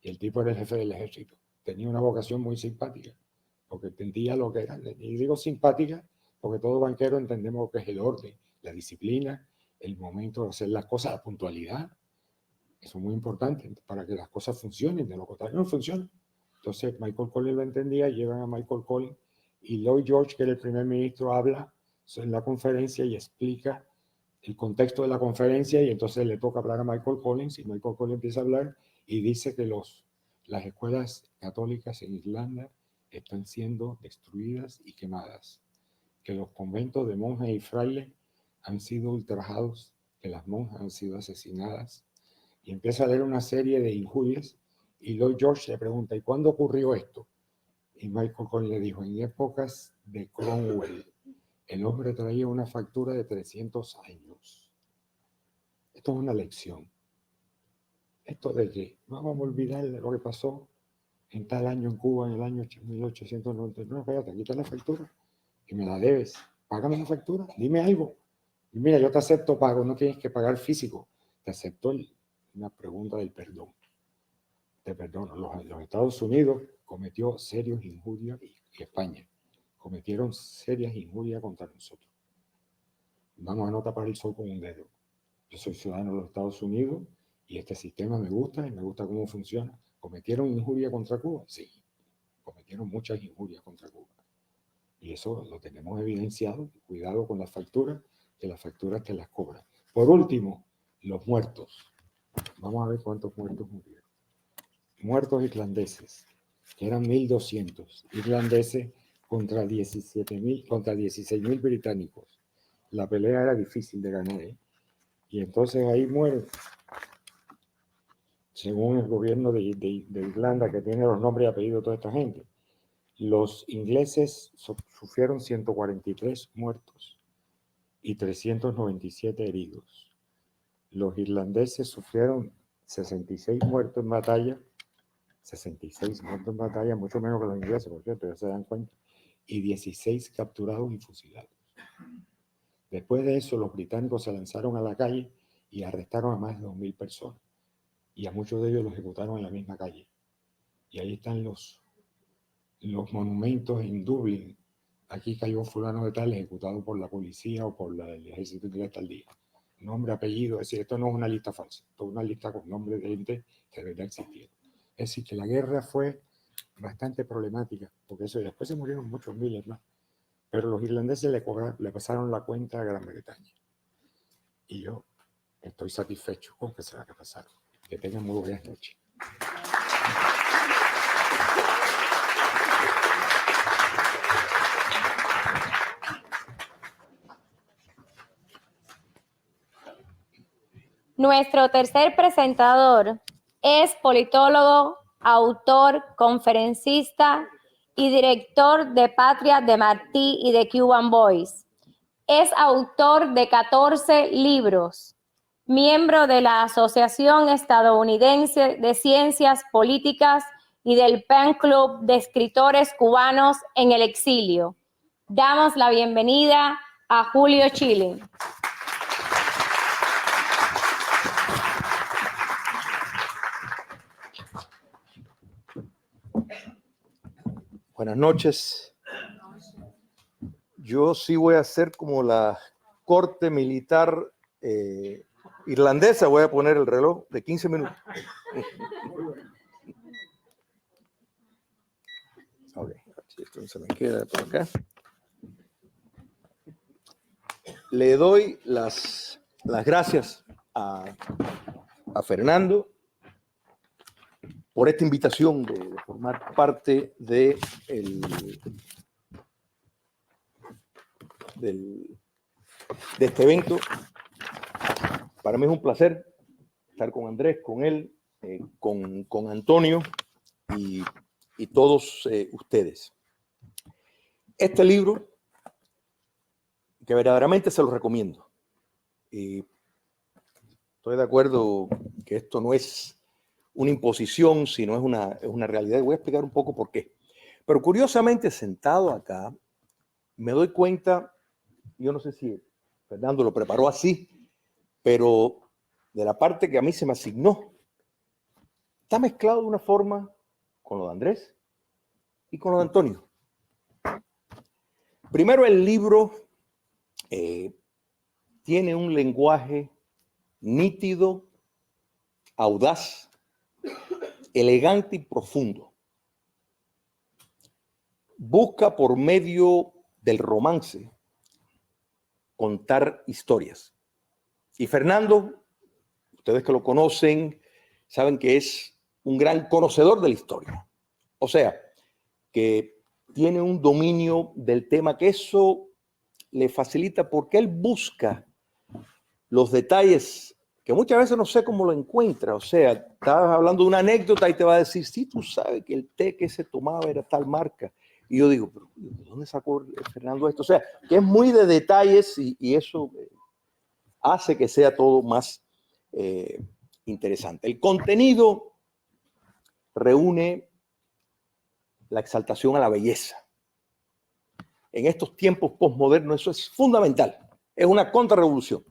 Speaker 4: Y el tipo era el jefe del ejército. Tenía una vocación muy simpática, porque entendía lo que era. Y digo simpática porque todo banquero entendemos que es el orden, la disciplina, el momento de hacer las cosas, la puntualidad. Eso es muy importante para que las cosas funcionen, de lo contrario no funcionan. Entonces Michael Collins lo entendía, llevan a Michael Collins y Lloyd George, que era el primer ministro, habla en la conferencia y explica el contexto de la conferencia, y entonces le toca hablar a Michael Collins y Michael Collins empieza a hablar y dice que las escuelas católicas en Irlanda están siendo destruidas y quemadas, que los conventos de monjas y frailes han sido ultrajados, que las monjas han sido asesinadas, y empieza a leer una serie de injurias, y Lloyd George le pregunta, ¿y cuándo ocurrió esto? Y Michael Collins le dijo, en épocas de Cromwell, el hombre traía una factura de 300 años. Esto es una lección. Esto de que no vamos a olvidar lo que pasó en tal año en Cuba, en el año 1899. Espérate, aquí está la factura y me la debes. Págame la factura, dime algo. Y mira, yo te acepto pago, no tienes que pagar físico. Te acepto una pregunta del perdón. Te perdono. Los Estados Unidos cometió serias injurias, y España cometieron serias injurias contra nosotros. Vamos a no tapar el sol con un dedo. Yo soy ciudadano de los Estados Unidos y este sistema me gusta y me gusta cómo funciona. ¿Cometieron injuria contra Cuba? Sí, cometieron muchas injurias contra Cuba. Y eso lo tenemos evidenciado. Cuidado con las facturas, que las facturas te las cobran. Por último, los muertos. Vamos a ver cuántos muertos murieron. Muertos irlandeses, que eran 1.200 irlandeses contra 16.000 británicos. La pelea era difícil de ganar, ¿eh? Y entonces ahí mueren, según el gobierno de Irlanda, que tiene los nombres y apellidos de toda esta gente. Los ingleses sufrieron 143 muertos y 397 heridos. Los irlandeses sufrieron 66 muertos en batalla, 66 muertos en batalla, mucho menos que los ingleses, por cierto, ya se dan cuenta, y 16 capturados y fusilados. Después de eso, los británicos se lanzaron a la calle y arrestaron a más de 2.000 personas. Y a muchos de ellos los ejecutaron en la misma calle. Y ahí están los monumentos en Dublín. Aquí cayó fulano de tal ejecutado por la policía o por el ejército inglés tal día. Nombre, apellido, es decir, esto no es una lista falsa, esto es una lista con nombres de gente que de verdad existieron. Es decir, que la guerra fue bastante problemática, porque eso, y después se murieron muchos miles más. Pero los irlandeses le pasaron la cuenta a Gran Bretaña. Y yo estoy satisfecho con que se la pasaron. Que tengan muy buenas noches.
Speaker 2: Nuestro tercer presentador es politólogo, autor, conferencista y director de Patria de Martí y de Cuban Voice. Es autor de 14 libros, miembro de la Asociación Estadounidense de Ciencias Políticas y del Pen Club de Escritores Cubanos en el Exilio. Damos la bienvenida a Julio Schilling.
Speaker 5: Buenas noches. Yo sí voy a hacer como la corte militar irlandesa. Voy a poner el reloj de 15 minutos. Ok, esto se me queda por acá. Le doy las gracias a Fernando por esta invitación de formar parte de este evento. Para mí es un placer estar con Andrés, con él, con Antonio y todos ustedes. Este libro, que verdaderamente se lo recomiendo. Estoy de acuerdo que esto no es una imposición, sino es una realidad. Y voy a explicar un poco por qué. Pero curiosamente, sentado acá, me doy cuenta, yo no sé si Fernando lo preparó así, pero de la parte que a mí se me asignó, está mezclado de una forma con lo de Andrés y con lo de Antonio. Primero, el libro tiene un lenguaje nítido, audaz, elegante y profundo. Busca por medio del romance contar historias. Y Fernando, ustedes que lo conocen, saben que es un gran conocedor de la historia. O sea, que tiene un dominio del tema que eso le facilita porque él busca los detalles que muchas veces no sé cómo lo encuentra. O sea, estás hablando de una anécdota y te va a decir, sí, tú sabes que el té que se tomaba era tal marca. Y yo digo, pero ¿de dónde sacó Fernando esto? O sea, que es muy de detalles y eso hace que sea todo más interesante. El contenido reúne la exaltación a la belleza. En estos tiempos postmodernos eso es fundamental. Es una contrarrevolución.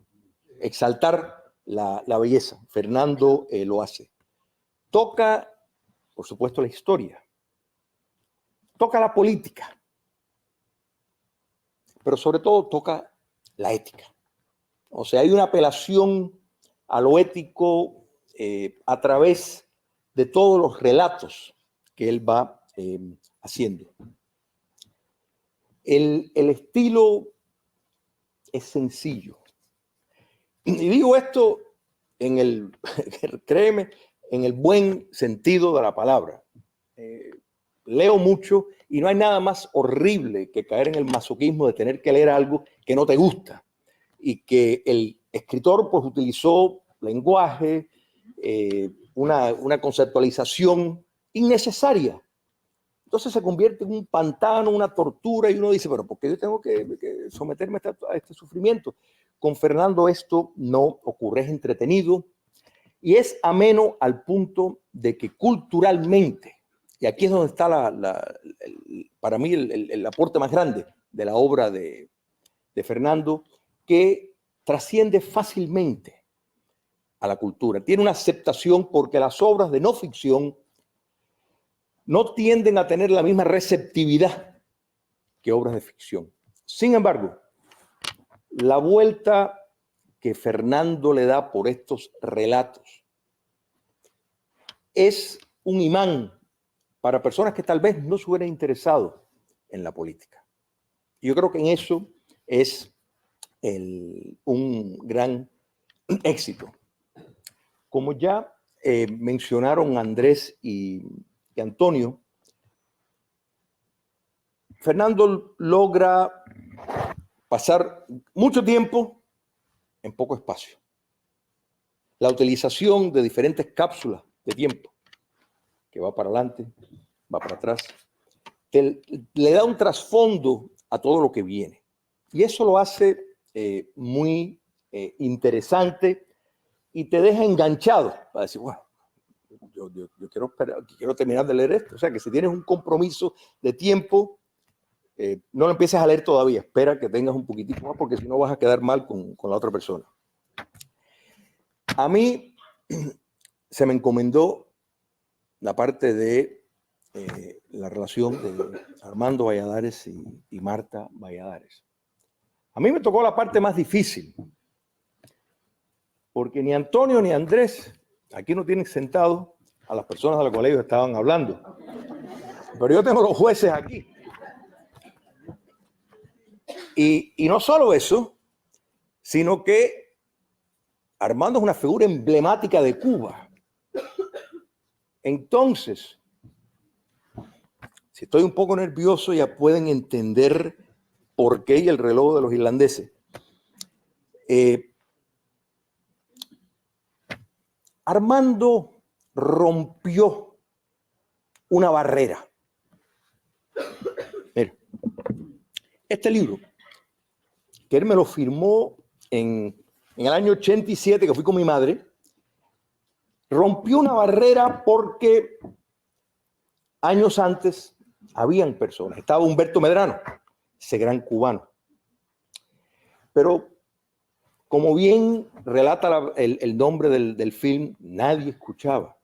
Speaker 5: Exaltar la belleza. Fernando lo hace. Toca, por supuesto, la historia. Toca la política. Pero sobre todo toca la ética. O sea, hay una apelación a lo ético a través de todos los relatos que él va haciendo. El estilo es sencillo. Y digo esto en el, créeme, en el buen sentido de la palabra. Leo mucho y no hay nada más horrible que caer en el masoquismo de tener que leer algo que no te gusta y que el escritor pues utilizó lenguaje, una conceptualización innecesaria. Entonces se convierte en un pantano, una tortura y uno dice, pero ¿por qué yo tengo que someterme a este sufrimiento? Con Fernando esto no ocurre, es entretenido y es ameno al punto de que culturalmente, y aquí es donde está para mí el aporte más grande de la obra de Fernando, que trasciende fácilmente a la cultura. Tiene una aceptación porque las obras de no ficción no tienden a tener la misma receptividad que obras de ficción. Sin embargo, la vuelta que Fernando le da por estos relatos es un imán para personas que tal vez no se hubieran interesado en la política. Yo creo que en eso es un gran éxito. Como ya mencionaron Andrés y Antonio, Fernando logra pasar mucho tiempo en poco espacio. La utilización de diferentes cápsulas de tiempo, que va para adelante, va para atrás, le da un trasfondo a todo lo que viene. Y eso lo hace muy interesante y te deja enganchado para decir, bueno, yo quiero terminar de leer esto. O sea, que si tienes un compromiso de tiempo, no lo empieces a leer todavía. Espera que tengas un poquitico más porque si no vas a quedar mal con la otra persona. A mí se me encomendó la parte de la relación de Armando Valladares y Marta Valladares. A mí me tocó la parte más difícil, porque ni Antonio ni Andrés aquí no tienen sentado a las personas de las cuales ellos estaban hablando. Pero yo tengo los jueces aquí. Y no solo eso, sino que Armando es una figura emblemática de Cuba. Entonces, si estoy un poco nervioso, ya pueden entender por qué y el reloj de los irlandeses. Armando rompió una barrera. Mira, este libro, que él me lo firmó en el año 87, que fui con mi madre, rompió una barrera porque años antes habían personas. Estaba Humberto Medrano, ese gran cubano. Pero como bien relata el nombre del film, nadie escuchaba.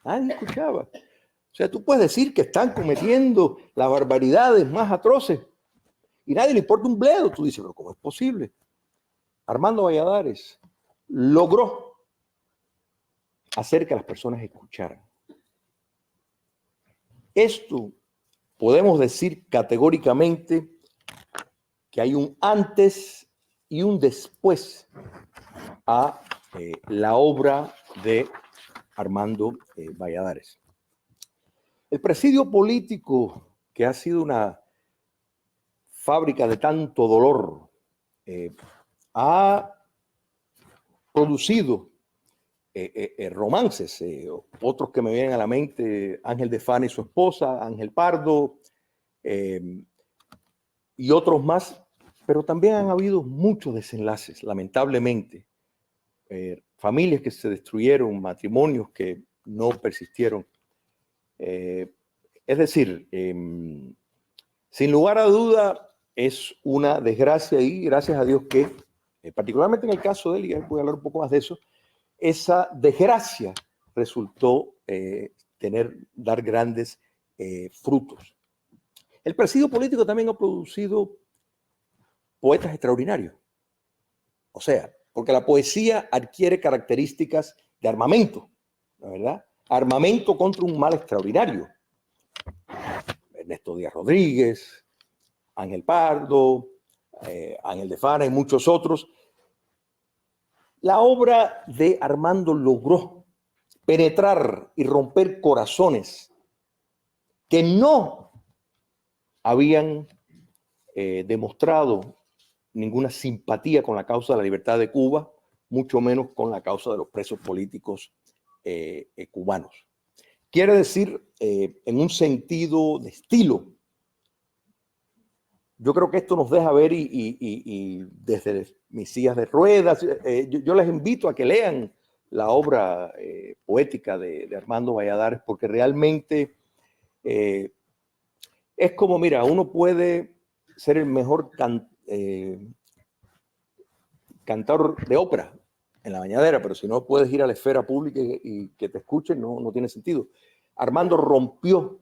Speaker 5: Nadie escuchaba. O sea, tú puedes decir que están cometiendo las barbaridades más atroces y nadie le importa un bledo. Tú dices, pero ¿cómo es posible? Armando Valladares logró hacer que las personas escucharan. Esto podemos decir categóricamente que hay un antes y un después a la obra de Armando Valladares. El presidio político, que ha sido una fábrica de tanto dolor, ha producido romances, otros que me vienen a la mente, Ángel de Fana y su esposa, Ángel Pardo, y otros más, pero también han habido muchos desenlaces, lamentablemente. Familias que se destruyeron, matrimonios que no persistieron. Es decir, sin lugar a duda, es una desgracia y gracias a Dios que, particularmente en el caso de él, y voy a hablar un poco más de eso, esa desgracia resultó dar grandes frutos. El presidio político también ha producido poetas extraordinarios. O sea, porque la poesía adquiere características de armamento, ¿no es verdad? Armamento contra un mal extraordinario. Ernesto Díaz Rodríguez, Ángel Pardo, Ángel de Fana y muchos otros. La obra de Armando logró penetrar y romper corazones que no habían demostrado ninguna simpatía con la causa de la libertad de Cuba, mucho menos con la causa de los presos políticos cubanos. Quiere decir, en un sentido de estilo, yo creo que esto nos deja ver y desde mis sillas de ruedas, yo les invito a que lean la obra poética de Armando Valladares, porque realmente es como, mira, uno puede ser el mejor cantador de ópera en la bañadera, pero si no puedes ir a la esfera pública y que te escuchen, no tiene sentido. Armando rompió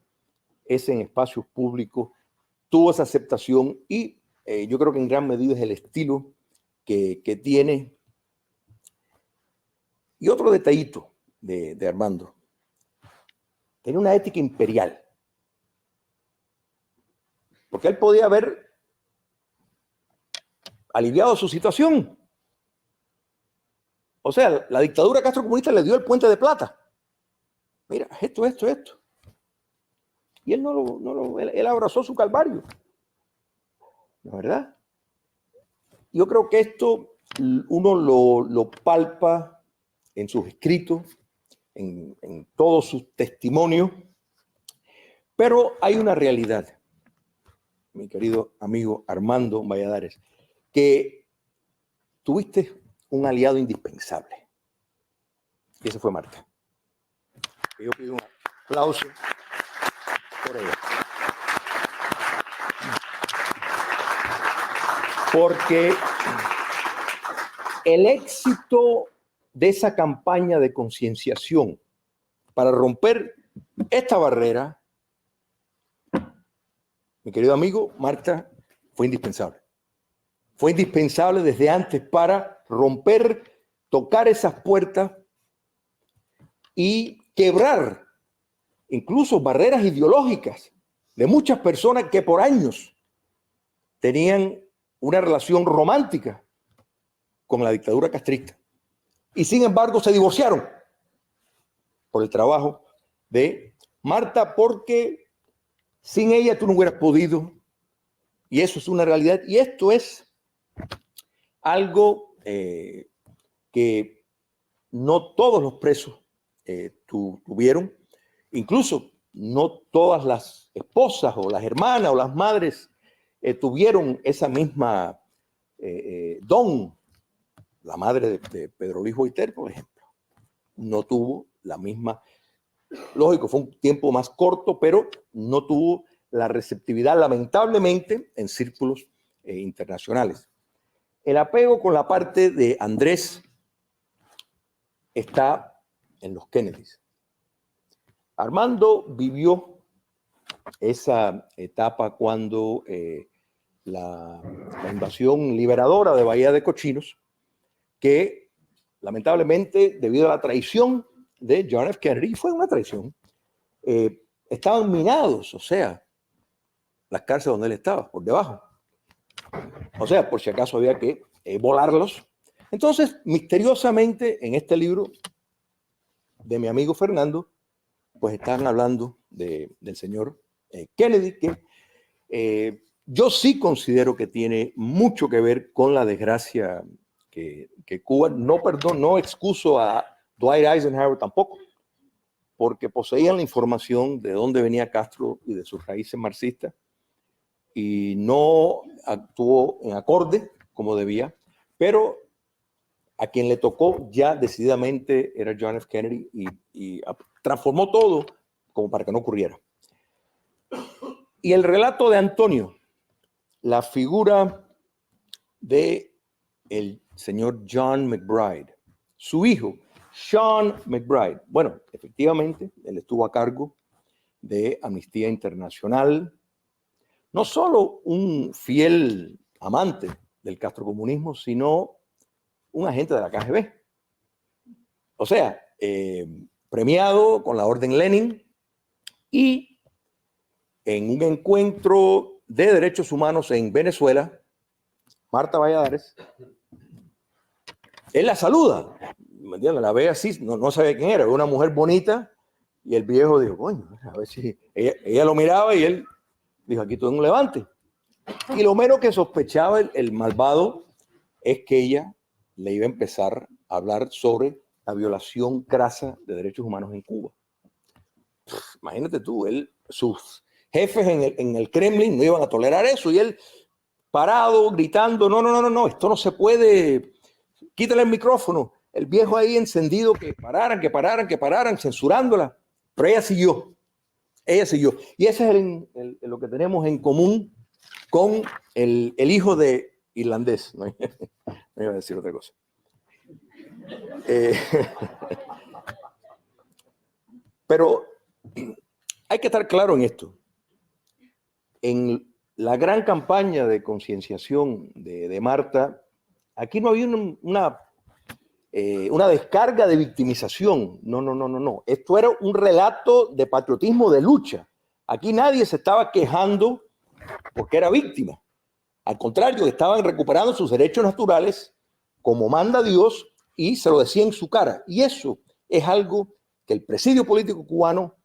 Speaker 5: ese en espacios públicos, tuvo esa aceptación y yo creo que en gran medida es el estilo que tiene. Y otro detallito de Armando, tenía una ética imperial, porque él podía haber aliviado su situación. O sea, la dictadura castrocomunista le dio el puente de plata. Mira, esto. Y él él abrazó su calvario. ¿No es verdad? Yo creo que esto uno lo palpa en sus escritos, en todos sus testimonios, pero hay una realidad, mi querido amigo Armando Valladares, que tuviste un aliado indispensable. Y ese fue Marta. Yo pido un aplauso por ella. Porque el éxito de esa campaña de concienciación para romper esta barrera, mi querido amigo, Marta, fue indispensable. Fue indispensable desde antes para romper, tocar esas puertas y quebrar incluso barreras ideológicas de muchas personas que por años tenían una relación romántica con la dictadura castrista y sin embargo se divorciaron por el trabajo de Marta, porque sin ella tú no hubieras podido, y eso es una realidad, y esto es algo que no todos los presos tuvieron, incluso no todas las esposas o las hermanas o las madres tuvieron esa misma don. La madre de Pedro Luis Boiter, por ejemplo, no tuvo la misma, lógico, fue un tiempo más corto, pero no tuvo la receptividad, lamentablemente, en círculos internacionales. El apego con la parte de Andrés está en los Kennedys. Armando vivió esa etapa cuando la invasión liberadora de Bahía de Cochinos, que lamentablemente, debido a la traición de John F. Kennedy y fue una traición. Estaban minados, o sea, las cárceles donde él estaba, por debajo. O sea, por si acaso había que volarlos. Entonces, misteriosamente, en este libro de mi amigo Fernando, pues están hablando del señor Kennedy, que yo sí considero que tiene mucho que ver con la desgracia que Cuba, no excuso a Dwight Eisenhower tampoco, porque poseían la información de dónde venía Castro y de sus raíces marxistas, y no actuó en acorde como debía, pero a quien le tocó ya decididamente era John F. Kennedy y transformó todo como para que no ocurriera. Y el relato de Antonio, la figura de el señor John MacBride, su hijo, Sean MacBride. Bueno, efectivamente, él estuvo a cargo de Amnistía Internacional, no solo un fiel amante del castrocomunismo, sino un agente de la KGB. O sea, premiado con la Orden Lenin y en un encuentro de derechos humanos en Venezuela, Marta Valladares, él la saluda, ¿me entiendes? La ve así, no sabía quién era una mujer bonita, y el viejo dijo, coño, a ver si... Ella lo miraba y él dijo, aquí todo en un levante. Y lo menos que sospechaba el malvado es que ella le iba a empezar a hablar sobre la violación crasa de derechos humanos en Cuba. Imagínate tú, sus jefes en el Kremlin no iban a tolerar eso, y él parado, gritando, no, esto no se puede, quítale el micrófono. El viejo ahí encendido, que pararan, censurándola, pero ella siguió. Y ese es lo que tenemos en común con el hijo de irlandés. No iba a decir otra cosa. Pero hay que estar claro en esto. En la gran campaña de concienciación de Marta, aquí no había una descarga de victimización. No. Esto era un relato de patriotismo, de lucha. Aquí nadie se estaba quejando porque era víctima. Al contrario, estaban recuperando sus derechos naturales como manda Dios, y se lo decía en su cara. Y eso es algo que el presidio político cubano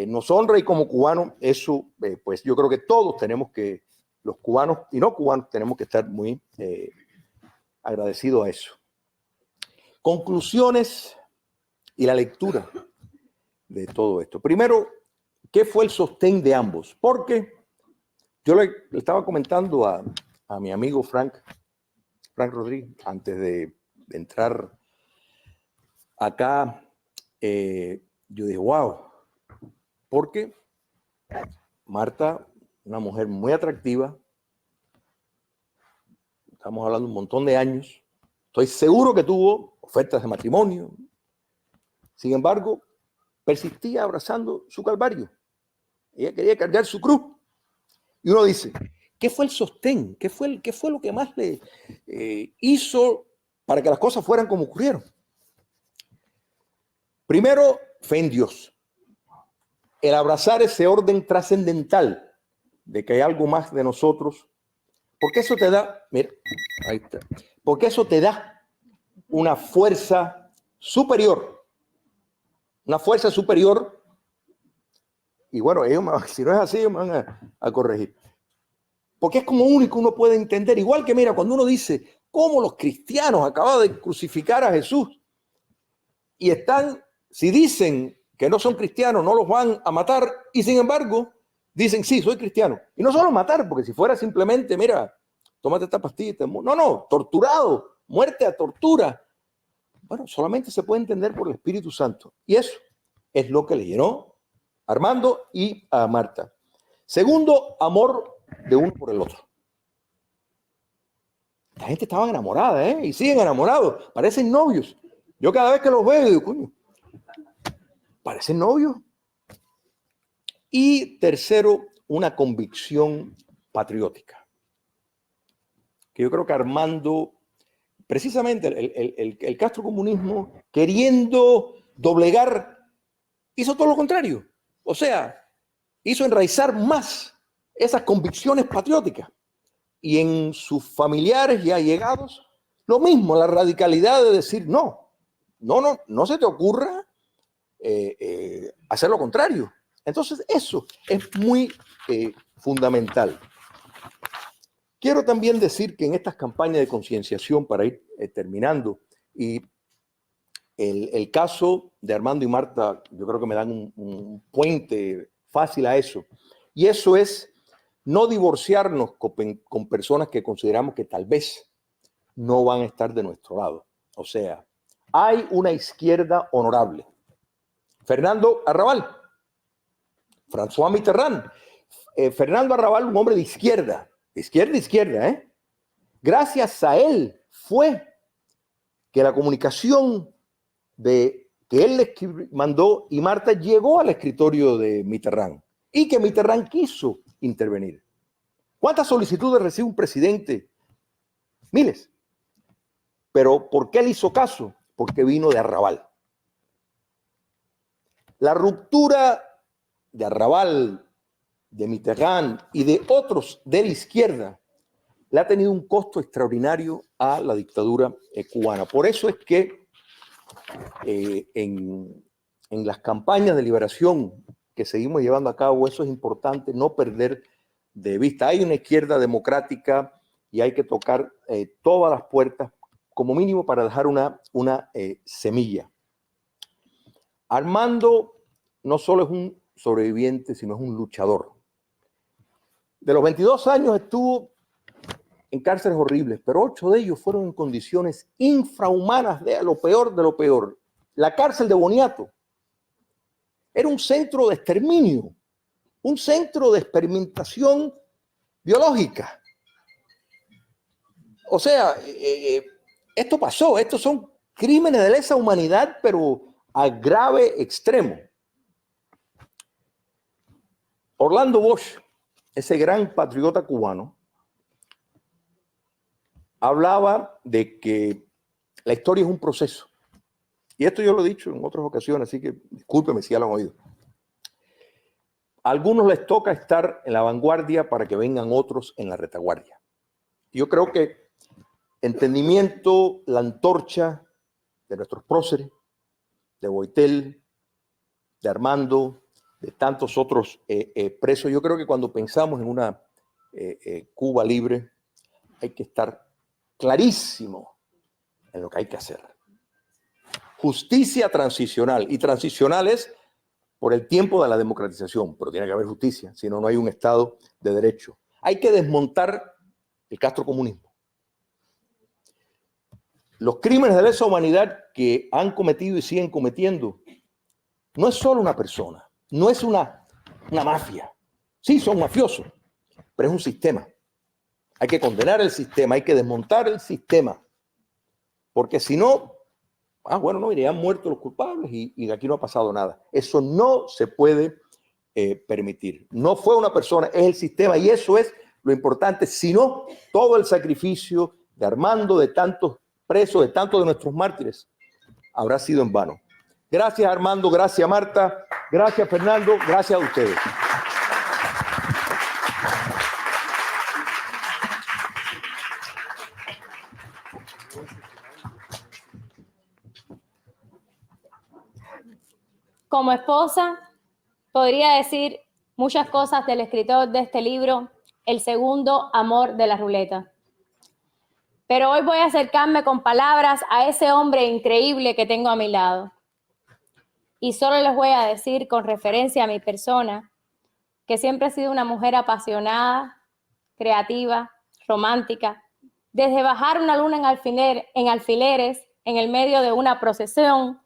Speaker 5: nos honra, y como cubano, eso, pues yo creo que todos tenemos que, los cubanos y no cubanos, tenemos que estar muy agradecidos a eso. Conclusiones y la lectura de todo esto. Primero, ¿qué fue el sostén de ambos? Porque yo le estaba comentando a mi amigo Frank Rodríguez, antes de entrar acá, yo dije, wow, porque Marta, una mujer muy atractiva, estamos hablando un montón de años, estoy seguro que tuvo ofertas de matrimonio, sin embargo, persistía abrazando su calvario. Ella quería cargar su cruz. Y uno dice, ¿qué fue el sostén? ¿Qué fue lo que más le hizo para que las cosas fueran como ocurrieron? Primero, fe en Dios. El abrazar ese orden trascendental de que hay algo más de nosotros, porque eso te da, mira, ahí está, porque eso te da una fuerza superior. Una fuerza superior. Y bueno, ellos, si no es así, me van a corregir. Porque es como único uno puede entender. Igual que, mira, cuando uno dice cómo los cristianos acaban de crucificar a Jesús y están, si dicen que no son cristianos, no los van a matar, y sin embargo dicen, sí, soy cristiano. Y no solo matar, porque si fuera simplemente, mira, tómate esta pastilla. No, torturado, muerte a tortura. Bueno, solamente se puede entender por el Espíritu Santo. Y eso es lo que le llenó a Armando y a Marta. Segundo, amor de uno por el otro. La gente estaba enamorada, y siguen enamorados. Parecen novios. Yo cada vez que los veo digo, coño, parecen novios. Y tercero, una convicción patriótica. Que yo creo que Armando, precisamente el castrocomunismo, queriendo doblegar, hizo todo lo contrario. O sea, hizo enraizar más esas convicciones patrióticas. Y en sus familiares y allegados, lo mismo, la radicalidad de decir no se te ocurra hacer lo contrario. Entonces, eso es muy fundamental. Quiero también decir que en estas campañas de concienciación, para ir terminando, y el caso de Armando y Marta, yo creo que me dan un puente fácil a eso. Y eso es no divorciarnos con personas que consideramos que tal vez no van a estar de nuestro lado. O sea, hay una izquierda honorable. Fernando Arrabal, François Mitterrand, Fernando Arrabal, un hombre de izquierda, ¿eh? Gracias a él fue que la comunicación que él le mandó y Marta llegó al escritorio de Mitterrand y que Mitterrand quiso intervenir. ¿Cuántas solicitudes recibe un presidente? Miles. Pero ¿por qué él hizo caso? Porque vino de Arrabal. La ruptura de Arrabal, de Mitterrand y de otros de la izquierda le ha tenido un costo extraordinario a la dictadura cubana. Por eso es que en las campañas de liberación que seguimos llevando a cabo, eso es importante, no perder de vista. Hay una izquierda democrática y hay que tocar todas las puertas, como mínimo para dejar una semilla. Armando no solo es un sobreviviente, sino es un luchador. De los 22 años estuvo en cárceles horribles, pero 8 de ellos fueron en condiciones infrahumanas, de lo peor de lo peor. La cárcel de Boniato era un centro de exterminio, un centro de experimentación biológica. O sea, esto pasó, estos son crímenes de lesa humanidad, pero a grave extremo. Orlando Bosch, ese gran patriota cubano, hablaba de que la historia es un proceso. Y esto yo lo he dicho en otras ocasiones, así que discúlpeme si ya lo han oído. A algunos les toca estar en la vanguardia para que vengan otros en la retaguardia. Yo creo que entendimiento, la antorcha de nuestros próceres, de Boitel, de Armando, de tantos otros presos. Yo creo que cuando pensamos en una Cuba libre, hay que estar clarísimo en lo que hay que hacer. Justicia transicional. Y transicional es por el tiempo de la democratización, pero tiene que haber justicia, si no, no hay un Estado de derecho. Hay que desmontar el castrocomunismo. Los crímenes de lesa humanidad que han cometido y siguen cometiendo no es solo una persona, no es una mafia. Sí, son mafiosos, pero es un sistema. Hay que condenar el sistema, hay que desmontar el sistema, porque si no, bueno, no, irían muertos los culpables y de aquí no ha pasado nada. Eso no se puede permitir. No fue una persona, es el sistema y eso es lo importante. Si no, todo el sacrificio de Armando, de tantos presos, de tantos de nuestros mártires, habrá sido en vano. Gracias Armando, gracias Marta, gracias Fernando, gracias a ustedes.
Speaker 2: Como esposa, podría decir muchas cosas del escritor de este libro, El segundo amor de la ruleta. Pero hoy voy a acercarme con palabras a ese hombre increíble que tengo a mi lado. Y solo les voy a decir, con referencia a mi persona, que siempre he sido una mujer apasionada, creativa, romántica. Desde bajar una luna en alfileres, en el medio de una procesión,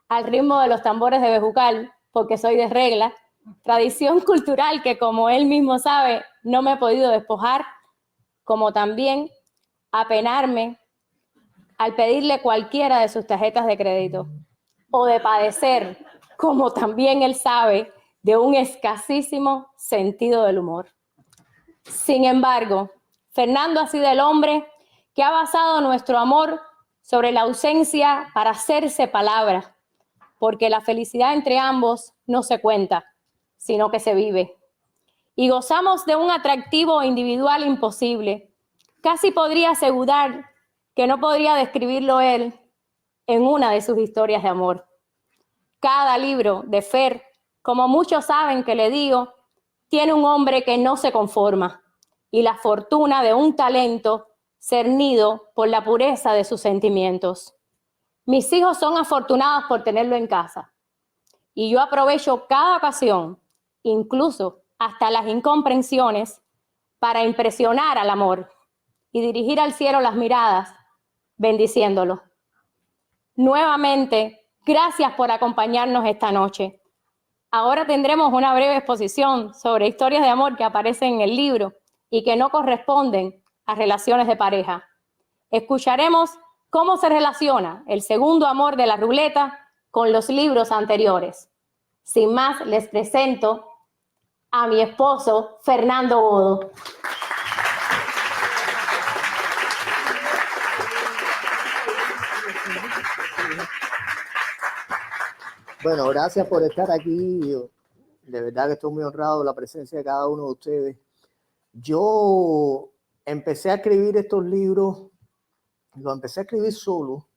Speaker 2: al ritmo de los tambores de Bejucal, porque soy de regla, tradición cultural que, como él mismo sabe, no me he podido despojar, como también apenarme al pedirle cualquiera de sus tarjetas de crédito, o de padecer, como también él sabe, de un escasísimo sentido del humor. Sin embargo, Fernando ha sido el hombre que ha basado nuestro amor sobre la ausencia para hacerse palabra, porque la felicidad entre ambos no se cuenta, sino que se vive. Y gozamos de un atractivo individual imposible. Casi podría asegurar que no podría describirlo él en una de sus historias de amor. Cada libro de Fer, como muchos saben que le digo, tiene un hombre que no se conforma y la fortuna de un talento cernido por la pureza de sus sentimientos. Mis hijos son afortunados por tenerlo en casa y yo aprovecho cada ocasión, incluso hasta las incomprensiones, para impresionar al amor y dirigir al cielo las miradas, bendiciéndolo. Nuevamente, gracias por acompañarnos esta noche. Ahora tendremos una breve exposición sobre historias de amor que aparecen en el libro y que no corresponden a relaciones de pareja. Escucharemos cómo se relaciona el segundo amor de la ruleta con los libros anteriores. Sin más, les presento a mi esposo, Fernando Godo.
Speaker 6: Bueno, gracias por estar aquí. De verdad que estoy muy honrado de la presencia de cada uno de ustedes. Yo empecé a escribir estos libros, los empecé a escribir solo,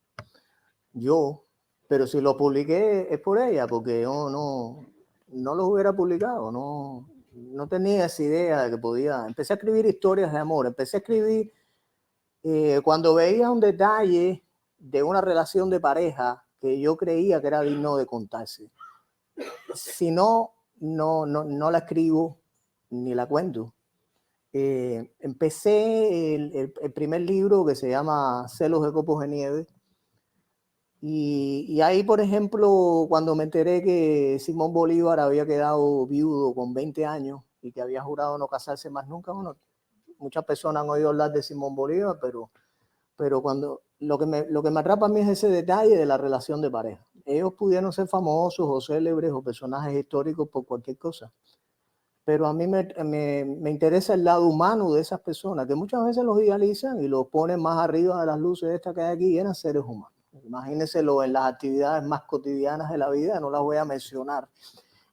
Speaker 6: pero si los publiqué es por ella, porque yo no los hubiera publicado, no tenía esa idea de que podía. Empecé a escribir historias de amor, empecé a escribir cuando veía un detalle de una relación de pareja que yo creía que era digno de contarse. Si no la escribo ni la cuento. Empecé el primer libro que se llama Celos de Copos de Nieve. Y ahí, por ejemplo, cuando me enteré que Simón Bolívar había quedado viudo con 20 años y que había jurado no casarse más nunca, bueno, muchas personas han oído hablar de Simón Bolívar, pero cuando lo que me atrapa a mí es ese detalle de la relación de pareja. Ellos pudieron ser famosos o célebres o personajes históricos por cualquier cosa, pero a mí me interesa el lado humano de esas personas, que muchas veces los idealizan y los ponen más arriba de las luces de esta que hay aquí, y eran seres humanos. Imagínenselo en las actividades más cotidianas de la vida, no las voy a mencionar.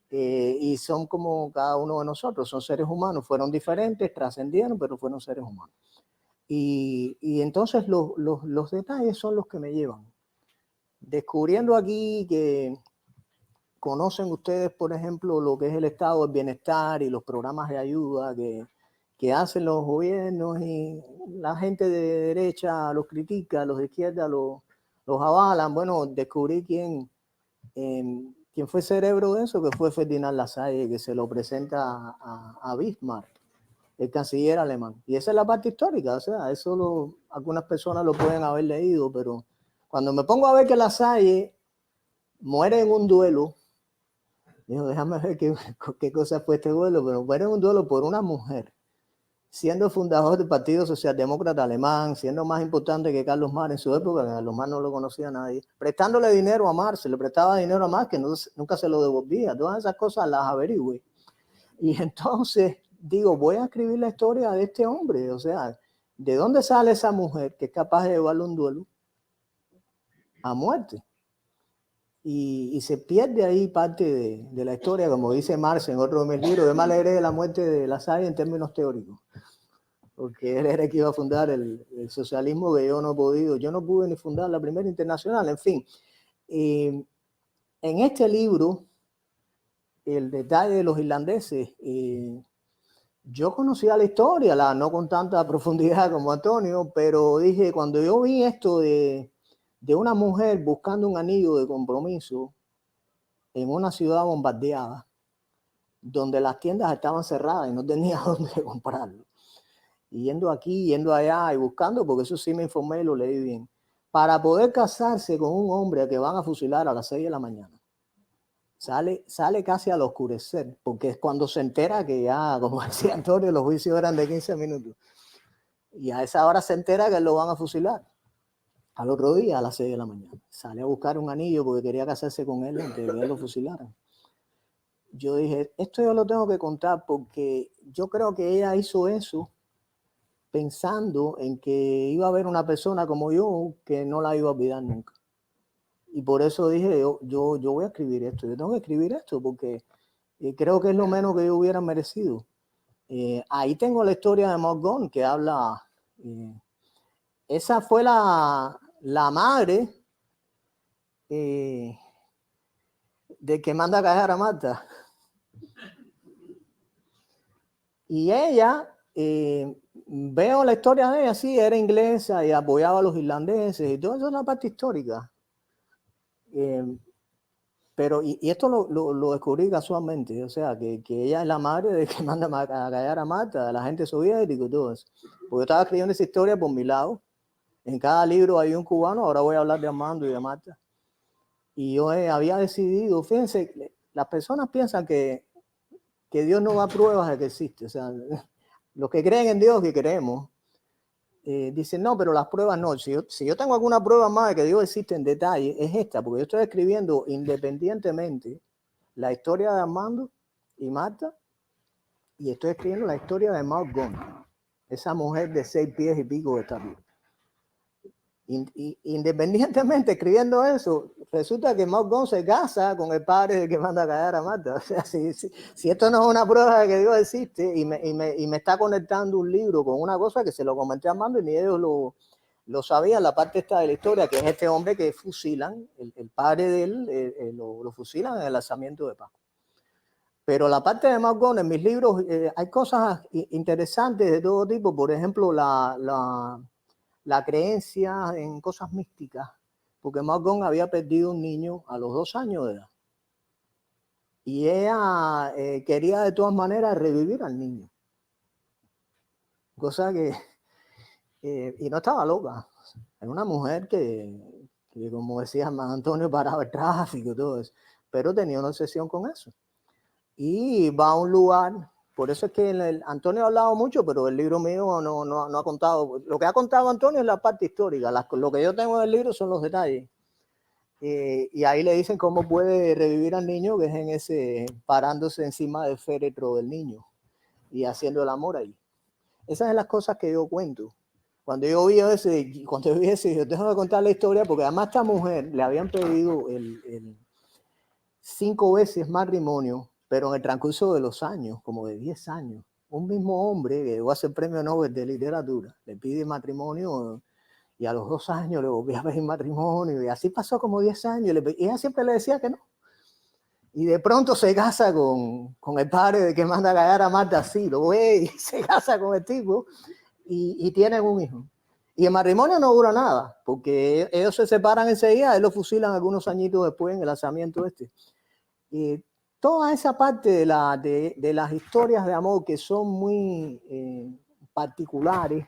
Speaker 6: Y son como cada uno de nosotros, son seres humanos, fueron diferentes, trascendieron, pero fueron seres humanos. Y entonces los detalles son los que me llevan. Descubriendo aquí que conocen ustedes, por ejemplo, lo que es el estado del bienestar y los programas de ayuda que hacen los gobiernos, y la gente de derecha los critica, los de izquierda los avalan. Bueno, descubrí quién fue cerebro de eso, que fue Ferdinand Lassalle, que se lo presenta a Bismarck, el canciller alemán. Y esa es la parte histórica, o sea, eso algunas personas lo pueden haber leído, pero cuando me pongo a ver que Lassalle muere en un duelo, digo, déjame ver qué cosa fue este duelo, pero muere en un duelo por una mujer, siendo fundador del Partido Socialdemócrata Alemán, siendo más importante que Carlos Marx en su época, que Carlos Marx no lo conocía nadie, prestándole dinero a Marx, se le prestaba dinero a Marx que nunca se lo devolvía. Todas esas cosas las averigüé. Y entonces digo, voy a escribir la historia de este hombre, o sea, ¿de dónde sale esa mujer que es capaz de llevarle un duelo a muerte? Y se pierde ahí parte de la historia, como dice Marx en otro de mis libros. Yo me alegré de la muerte de Lassalle en términos teóricos, porque él era el que iba a fundar el socialismo que yo no pude ni fundar la primera internacional. En fin, en este libro, el detalle de los irlandeses, yo conocía la historia, no con tanta profundidad como Antonio, pero dije, cuando yo vi esto de una mujer buscando un anillo de compromiso en una ciudad bombardeada, donde las tiendas estaban cerradas y no tenía dónde comprarlo, y yendo aquí, yendo allá y buscando, porque eso sí me informé y lo leí bien, para poder casarse con un hombre que van a fusilar a las 6 de la mañana. Sale casi al oscurecer, porque es cuando se entera que ya, como decía Antonio, los juicios eran de 15 minutos. Y a esa hora se entera que lo van a fusilar. Al otro día, a las 6 de la mañana. Sale a buscar un anillo porque quería casarse con él antes de que él lo fusilaran. Yo dije, esto yo lo tengo que contar porque yo creo que ella hizo eso pensando en que iba a haber una persona como yo que no la iba a olvidar nunca. Y por eso dije, yo voy a escribir esto, yo tengo que escribir esto porque creo que es lo menos que yo hubiera merecido. Ahí tengo la historia de Morgón que habla, esa fue la madre de que manda a callar a Marta. Y ella, veo la historia de ella, sí, era inglesa y apoyaba a los irlandeses y todo eso es una parte histórica. Pero, y esto lo descubrí casualmente, o sea, que ella es la madre de que manda a callar a Marta, de la gente soviética y todo eso. Porque yo estaba escribiendo esa historia por mi lado. En cada libro hay un cubano, ahora voy a hablar de Armando y de Marta. Y yo había decidido, fíjense, las personas piensan que Dios no da pruebas de que existe. O sea, los que creen en Dios, que creemos, dicen, no, pero las pruebas no. Si yo tengo alguna prueba más de que Dios existe en detalle, es esta, porque yo estoy escribiendo independientemente la historia de Armando y Marta, y estoy escribiendo la historia de Morgón, esa mujer de 6 pies y pico de estatura. Independientemente escribiendo eso, resulta que Morgón se casa con el padre de que manda a callar a Marta. O sea, si esto no es una prueba de que Dios existe y me está conectando un libro con una cosa que se lo comenté a Armando y ni ellos lo sabían, la parte esta de la historia, que es este hombre que fusilan, el padre de él, lo fusilan en el lanzamiento de Pascua. Pero la parte de Morgón, en mis libros hay cosas interesantes de todo tipo, por ejemplo, la creencia en cosas místicas, porque Morgón había perdido un niño a los 2 años de edad. Y ella quería de todas maneras revivir al niño. Cosa que, y no estaba loca. Era una mujer que como decía Antonio, paraba el tráfico y todo eso. Pero tenía una obsesión con eso. Y va a un lugar. Por eso es que Antonio ha hablado mucho, pero el libro mío no ha contado. Lo que ha contado Antonio es la parte histórica. Lo que yo tengo en el libro son los detalles. Y ahí le dicen cómo puede revivir al niño, que es en ese, parándose encima del féretro del niño y haciendo el amor ahí. Esas son las cosas que yo cuento. Cuando yo vi ese, yo tengo que contar la historia, porque además a esta mujer le habían pedido 5 veces matrimonio, pero en el transcurso de los años, como de 10 años, un mismo hombre que llegó a ser premio Nobel de literatura, le pide matrimonio y a los 2 años le volvía a pedir matrimonio y así pasó como 10 años y ella siempre le decía que no. Y de pronto se casa con el padre de que manda a callar a Marta, así, lo ve y se casa con el tipo y tienen un hijo. Y el matrimonio no dura nada, porque ellos se separan enseguida, él lo fusilan algunos añitos después en el lanzamiento este. Y toda esa parte de las historias de amor que son muy particulares,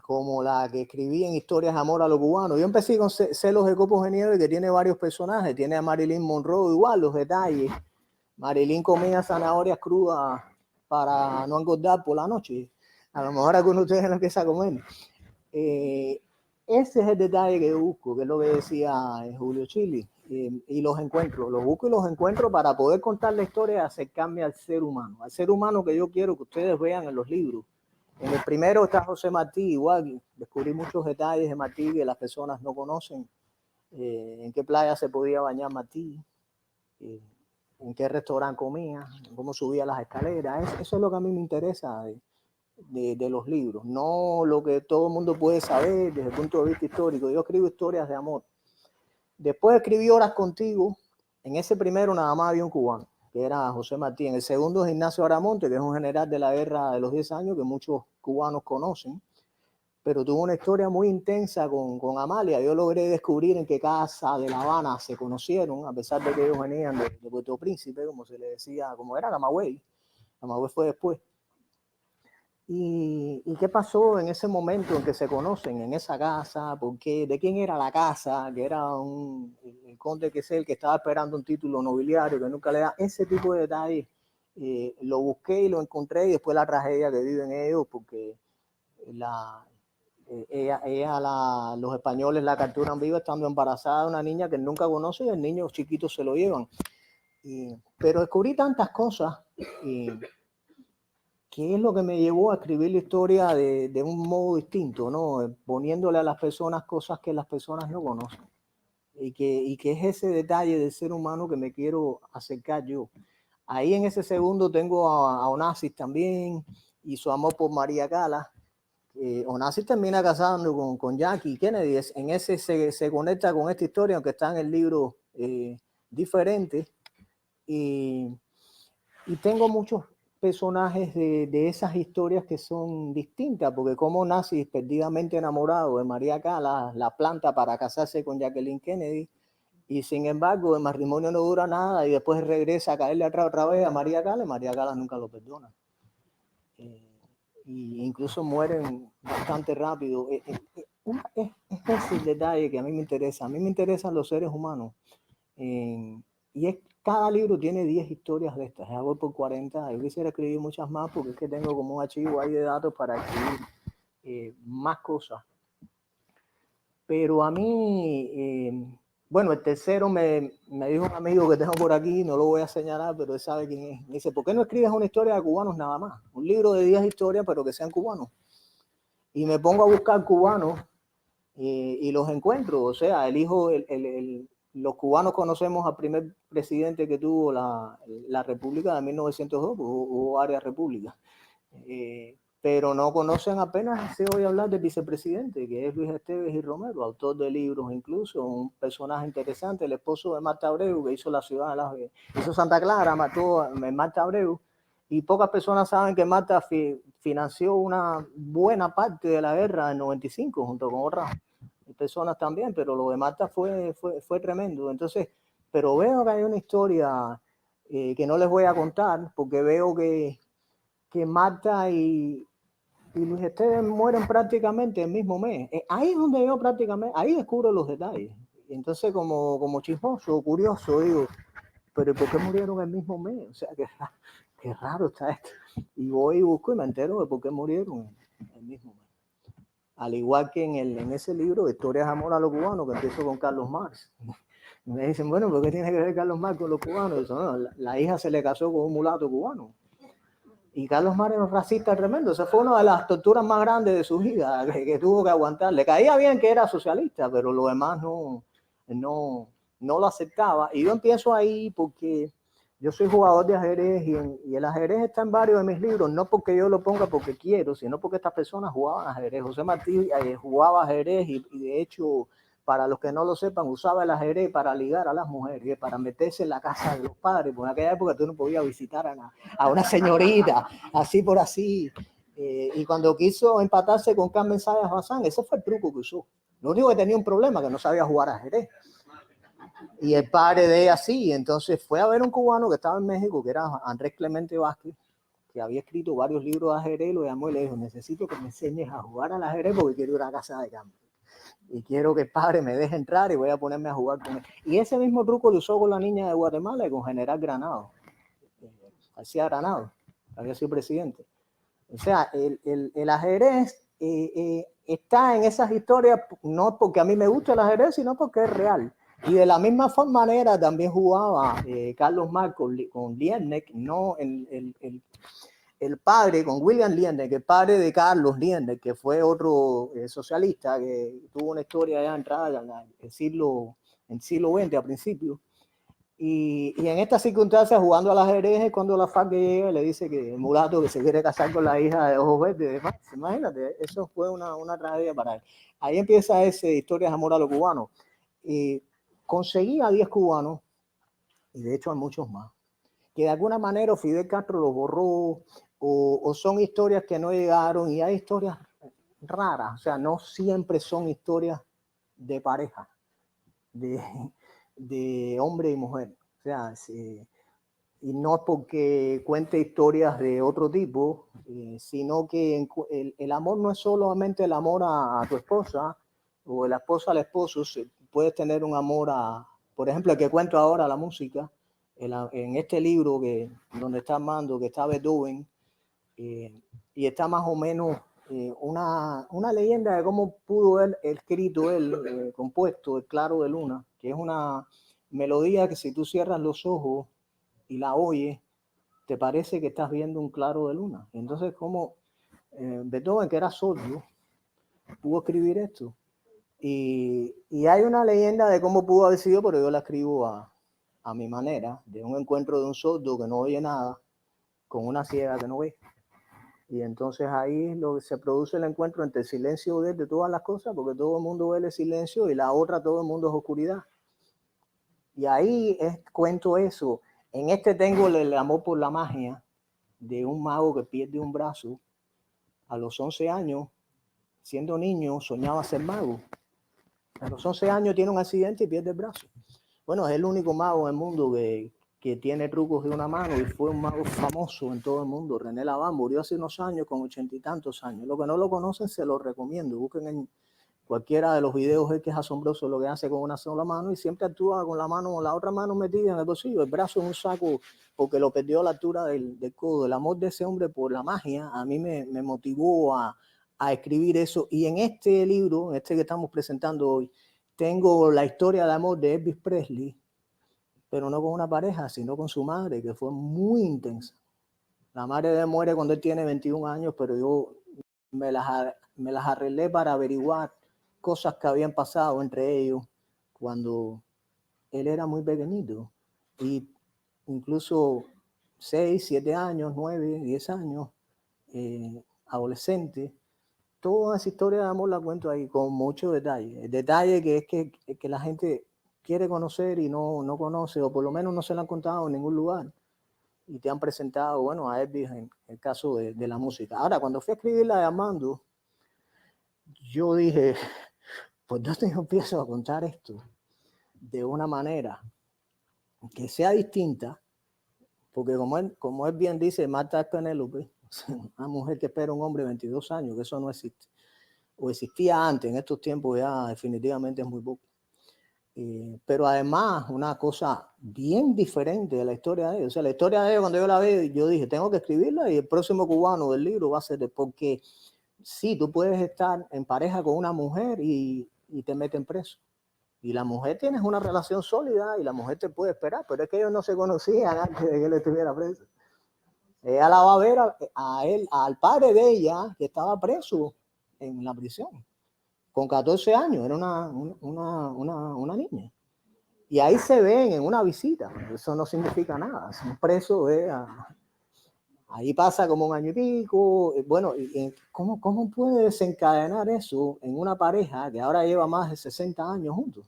Speaker 6: como la que escribí en Historias de Amor a los Cubanos. Yo empecé con Celos de Copos de Nieve, que tiene varios personajes. Tiene a Marilyn Monroe igual, los detalles. Marilyn comía zanahorias crudas para no engordar por la noche. A lo mejor alguno de ustedes lo empieza a comer. Ese es el detalle que yo busco, que es lo que decía Julio Chili. Y los encuentro, los busco y los encuentro para poder contar la historia y acercarme al ser humano que yo quiero que ustedes vean en los libros. En el primero está José Martí, igual descubrí muchos detalles de Martí que las personas no conocen. En qué playa se podía bañar Martí, en qué restaurante comía, cómo subía las escaleras. Eso es lo que a mí me interesa de los libros, no lo que todo el mundo puede saber desde el punto de vista histórico. Yo escribo historias de amor. Después escribí Horas Contigo. En ese primero nada más había un cubano, que era José Martí. En el segundo es Ignacio Aramonte, que es un general de la guerra de los 10 años que muchos cubanos conocen, pero tuvo una historia muy intensa con Amalia. Yo logré descubrir en qué casa de La Habana se conocieron, a pesar de que ellos venían de Puerto Príncipe, como se le decía, como era Camagüey. Camagüey fue después. ¿Y qué pasó en ese momento en que se conocen en esa casa? ¿Por qué? ¿De quién era la casa? Que era el conde, que es el que estaba esperando un título nobiliario, que nunca le da. Ese tipo de detalles lo busqué y lo encontré, y después la tragedia que viven ellos, porque los españoles la capturan viva estando embarazada de una niña que nunca conoce, y el niño chiquito se lo llevan. Pero descubrí tantas cosas. ¿Qué es lo que me llevó a escribir la historia de un modo distinto, ¿no? Poniéndole a las personas cosas que las personas no conocen? y que es ese detalle del ser humano que me quiero acercar yo. Ahí en ese segundo tengo a Onassis también y su amor por María Callas. Onassis termina casando con Jackie Kennedy. En ese se conecta con esta historia, aunque está en el libro diferente. Y tengo muchos personajes de esas historias que son distintas, porque como Onassis, perdidamente enamorado de María Callas, la planta para casarse con Jacqueline Kennedy, y sin embargo el matrimonio no dura nada y después regresa a caerle atrás otra vez a María Callas nunca lo perdona. Y incluso mueren bastante rápido. Es ese el detalle que a mí me interesa. A mí me interesan los seres humanos. Cada libro tiene 10 historias de estas. Ya voy por 40. Yo quisiera escribir muchas más porque es que tengo como un archivo ahí de datos para escribir más cosas. Pero a mí, bueno, el tercero me dijo un amigo que tengo por aquí, no lo voy a señalar, pero él sabe quién es. Me dice, ¿por qué no escribes una historia de cubanos nada más? Un libro de 10 historias, pero que sean cubanos. Y me pongo a buscar cubanos y los encuentro. O sea, los cubanos conocemos al primer presidente que tuvo la República de 1902, hubo varias repúblicas. Pero no conocen apenas, se oye hablar del vicepresidente, que es Luis Esteves y Romero, autor de libros incluso, un personaje interesante, el esposo de Marta Abreu, que hizo la ciudad de Las Vegas, hizo Santa Clara, mató a Marta Abreu, y pocas personas saben que Marta financió una buena parte de la guerra en 95, junto con otras personas también, pero lo de Marta fue tremendo. Entonces, pero veo que hay una historia que no les voy a contar, porque veo que Marta y Luis Esteves mueren prácticamente el mismo mes. Ahí es donde yo ahí descubro los detalles. Y entonces como chismoso, curioso, digo, pero ¿por qué murieron el mismo mes? O sea, qué raro está esto. Y voy y busco y me entero de por qué murieron el mismo mes. Al igual que en ese libro, Historias de Amor a los Cubanos, que empiezo con Carlos Marx. Y me dicen, bueno, ¿por qué tiene que ver Carlos Marx con los cubanos? Y eso, no, la hija se le casó con un mulato cubano. Y Carlos Marx era un racista tremendo. Esa fue una de las torturas más grandes de su vida que tuvo que aguantar. Le caía bien que era socialista, pero lo demás no lo aceptaba. Y yo empiezo ahí porque yo soy jugador de ajedrez y el ajedrez está en varios de mis libros, no porque yo lo ponga porque quiero, sino porque estas personas jugaban ajedrez. José Martí jugaba ajedrez y de hecho, para los que no lo sepan, usaba el ajedrez para ligar a las mujeres, para meterse en la casa de los padres. Porque en aquella época tú no podías visitar a una señorita, así por así. Y cuando quiso empatarse con Carmen Sayas Bazán, ese fue el truco que usó. Lo único que tenía un problema, que no sabía jugar ajedrez. Y el padre de ella sí, entonces fue a ver un cubano que estaba en México, que era Andrés Clemente Vázquez, que había escrito varios libros de ajedrez, lo llamó y le dijo, necesito que me enseñes a jugar al ajedrez porque quiero ir a casa de cambio. Y quiero que el padre me deje entrar y voy a ponerme a jugar con él. Y ese mismo truco lo usó con la niña de Guatemala y con General Granado. García Granado, había sido presidente. O sea, el ajedrez está en esas historias, no porque a mí me gusta el ajedrez, sino porque es real. Y de la misma manera también jugaba Carlos Marx con Liebknecht, no el padre, con William Liebknecht, el padre de Carlos Liebknecht, que fue otro socialista que tuvo una historia ya entrada en el siglo XX a principios. Y en estas circunstancias, jugando al ajedrez, es cuando la FARC llega y le dice que el mulato que se quiere casar con la hija de ojos verdes. Imagínate, eso fue una tragedia para él. Ahí empieza ese Historias de Amor a los Cubanos. Conseguí a 10 cubanos, y de hecho hay muchos más, que de alguna manera Fidel Castro los borró, o son historias que no llegaron, y hay historias raras, o sea, no siempre son historias de pareja, de hombre y mujer, o sea, y no es porque cuente historias de otro tipo, sino que el amor no es solamente el amor a tu esposa, o la esposa al esposo, puedes tener un amor por ejemplo, el que cuento ahora, la música, en este libro donde está Armando, que está Beethoven, y está más o menos una leyenda de cómo pudo él escrito, compuesto El Claro de Luna, que es una melodía que si tú cierras los ojos y la oyes, te parece que estás viendo un claro de luna. Entonces, como Beethoven, que era sordo, pudo escribir esto. Y hay una leyenda de cómo pudo haber sido, pero yo la escribo a mi manera, de un encuentro de un sordo que no oye nada con una ciega que no ve. Y entonces ahí se produce el encuentro entre el silencio de todas las cosas, porque todo el mundo ve el silencio y la otra todo el mundo es oscuridad. Y ahí cuento eso. En este tengo el amor por la magia de un mago que pierde un brazo a los 11 años. Siendo niño soñaba ser mago. A los 11 años tiene un accidente y pierde el brazo. Bueno, es el único mago en el mundo que tiene trucos de una mano y fue un mago famoso en todo el mundo. René Laván murió hace unos años con 80 y tantos años. Los que no lo conocen se lo recomiendo. Busquen en cualquiera de los videos, es que es asombroso lo que hace con una sola mano y siempre actúa con la otra mano metida en el bolsillo, el brazo en un saco porque lo perdió a la altura del codo. El amor de ese hombre por la magia a mí me motivó a escribir eso. Y en este libro, este que estamos presentando hoy, tengo la historia de amor de Elvis Presley, pero no con una pareja, sino con su madre, que fue muy intensa. La madre de él muere cuando él tiene 21 años, pero yo me las arreglé para averiguar cosas que habían pasado entre ellos cuando él era muy pequeñito. Y incluso 6, 7 años, 9, 10 años, adolescente. Toda esa historia de amor la cuento ahí con mucho detalle. El detalle que es que la gente quiere conocer y no conoce, o por lo menos no se la han contado en ningún lugar. Y te han presentado, bueno, a Elvis en el caso de la música. Ahora, cuando fui a escribir la de Armando, yo dije, pues ¿dónde yo empiezo a contar esto? De una manera que sea distinta, porque como él bien dice, Marta es Penélope, una mujer que espera un hombre de 22 años, que eso no existe. O existía antes, en estos tiempos ya definitivamente es muy poco. Pero además una cosa bien diferente de la historia de ellos. O sea, la historia de ellos, cuando yo la vi, yo dije, tengo que escribirla y el próximo cubano del libro va a ser porque sí, tú puedes estar en pareja con una mujer y te meten preso. Y la mujer tienes una relación sólida y la mujer te puede esperar, pero es que ellos no se conocían antes de que él estuviera preso. Ella la va a ver a él, al padre de ella, que estaba preso en la prisión, con 14 años, era una niña. Y ahí se ven en una visita, eso no significa nada, son presos, ahí pasa como un año y pico. Bueno, ¿cómo puede desencadenar eso en una pareja que ahora lleva más de 60 años juntos?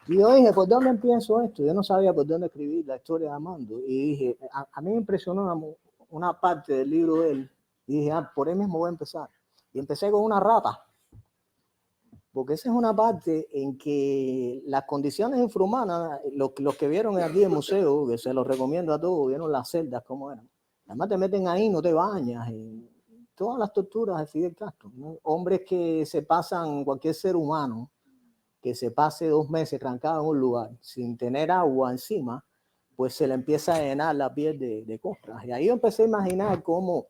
Speaker 6: Y yo dije, ¿por dónde empiezo esto? Yo no sabía por dónde escribir la historia de Armando. Y dije, a mí me impresionó una parte del libro de él. Y dije, por ahí mismo voy a empezar. Y empecé con una rata. Porque esa es una parte en que las condiciones infrahumanas, los que vieron aquí el museo, que se los recomiendo a todos, vieron las celdas cómo eran. Además te meten ahí, no te bañas. Y todas las torturas de Fidel Castro, ¿no? Hombres que se pasan, cualquier ser humano, que se pase 2 meses trancado en un lugar sin tener agua encima, pues se le empieza a llenar la piel de costras. Y ahí yo empecé a imaginar cómo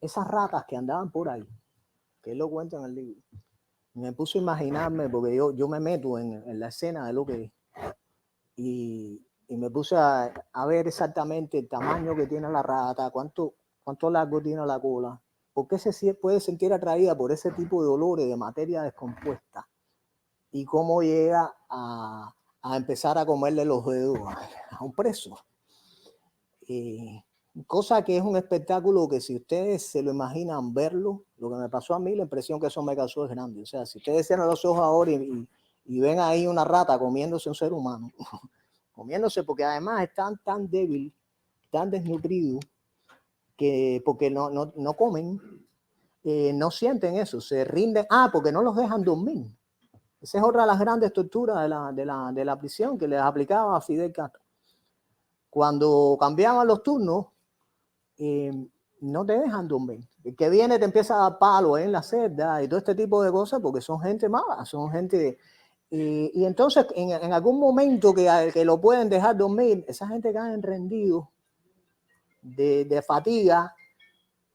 Speaker 6: esas ratas que andaban por ahí, que él lo cuenta en el libro, me puse a imaginarme, porque yo me meto en la escena de lo que es, y me puse a ver exactamente el tamaño que tiene la rata, cuánto largo tiene la cola, por qué se puede sentir atraída por ese tipo de olores de materia descompuesta, y cómo llega a empezar a comerle los dedos a un preso. Cosa que es un espectáculo que si ustedes se lo imaginan verlo, lo que me pasó a mí, la impresión que eso me causó es grande. O sea, si ustedes cierran los ojos ahora y ven ahí una rata comiéndose un ser humano, comiéndose, porque además están tan débil, tan desnutridos, que porque no comen, no sienten eso, se rinden, porque no los dejan dormir. Esa es otra de las grandes torturas de la prisión que les aplicaba a Fidel Castro. Cuando cambiaban los turnos, no te dejan dormir. El que viene te empieza a dar palo en la celda y todo este tipo de cosas porque son gente mala, son gente... y entonces en algún momento que lo pueden dejar dormir, esa gente cae rendido de fatiga,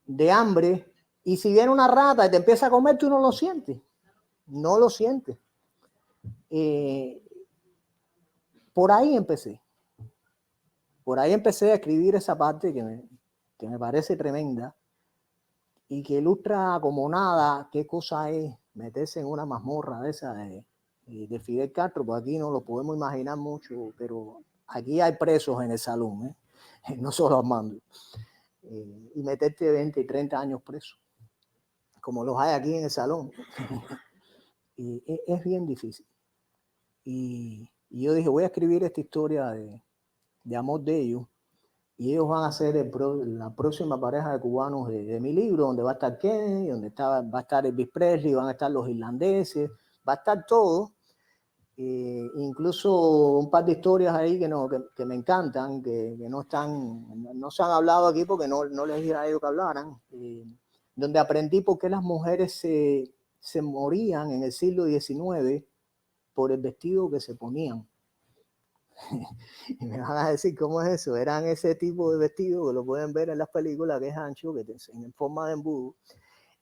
Speaker 6: de hambre, y si viene una rata y te empieza a comer, tú no lo sientes. No lo sientes. Por ahí empecé. por ahí empecé a escribir esa parte que me parece tremenda y que ilustra como nada qué cosa es meterse en una mazmorra de esa de Fidel Castro, pues aquí no lo podemos imaginar mucho, pero aquí hay presos en el salón, no solo Armando, y meterte 20 y 30 años preso, como los hay aquí en el salón, y es bien difícil. Y yo dije, voy a escribir esta historia de amor de ellos, y ellos van a ser la próxima pareja de cubanos de mi libro, donde va a estar Kennedy, donde va a estar Elvis Presley, van a estar los irlandeses, va a estar todo. Incluso un par de historias ahí que me encantan, que no se han hablado aquí porque no les dije a ellos que hablaran, donde aprendí por qué las mujeres se morían en el siglo XIX por el vestido que se ponían. Y me van a decir, ¿cómo es eso? Eran ese tipo de vestido que lo pueden ver en las películas, que es ancho, que en forma de embudo.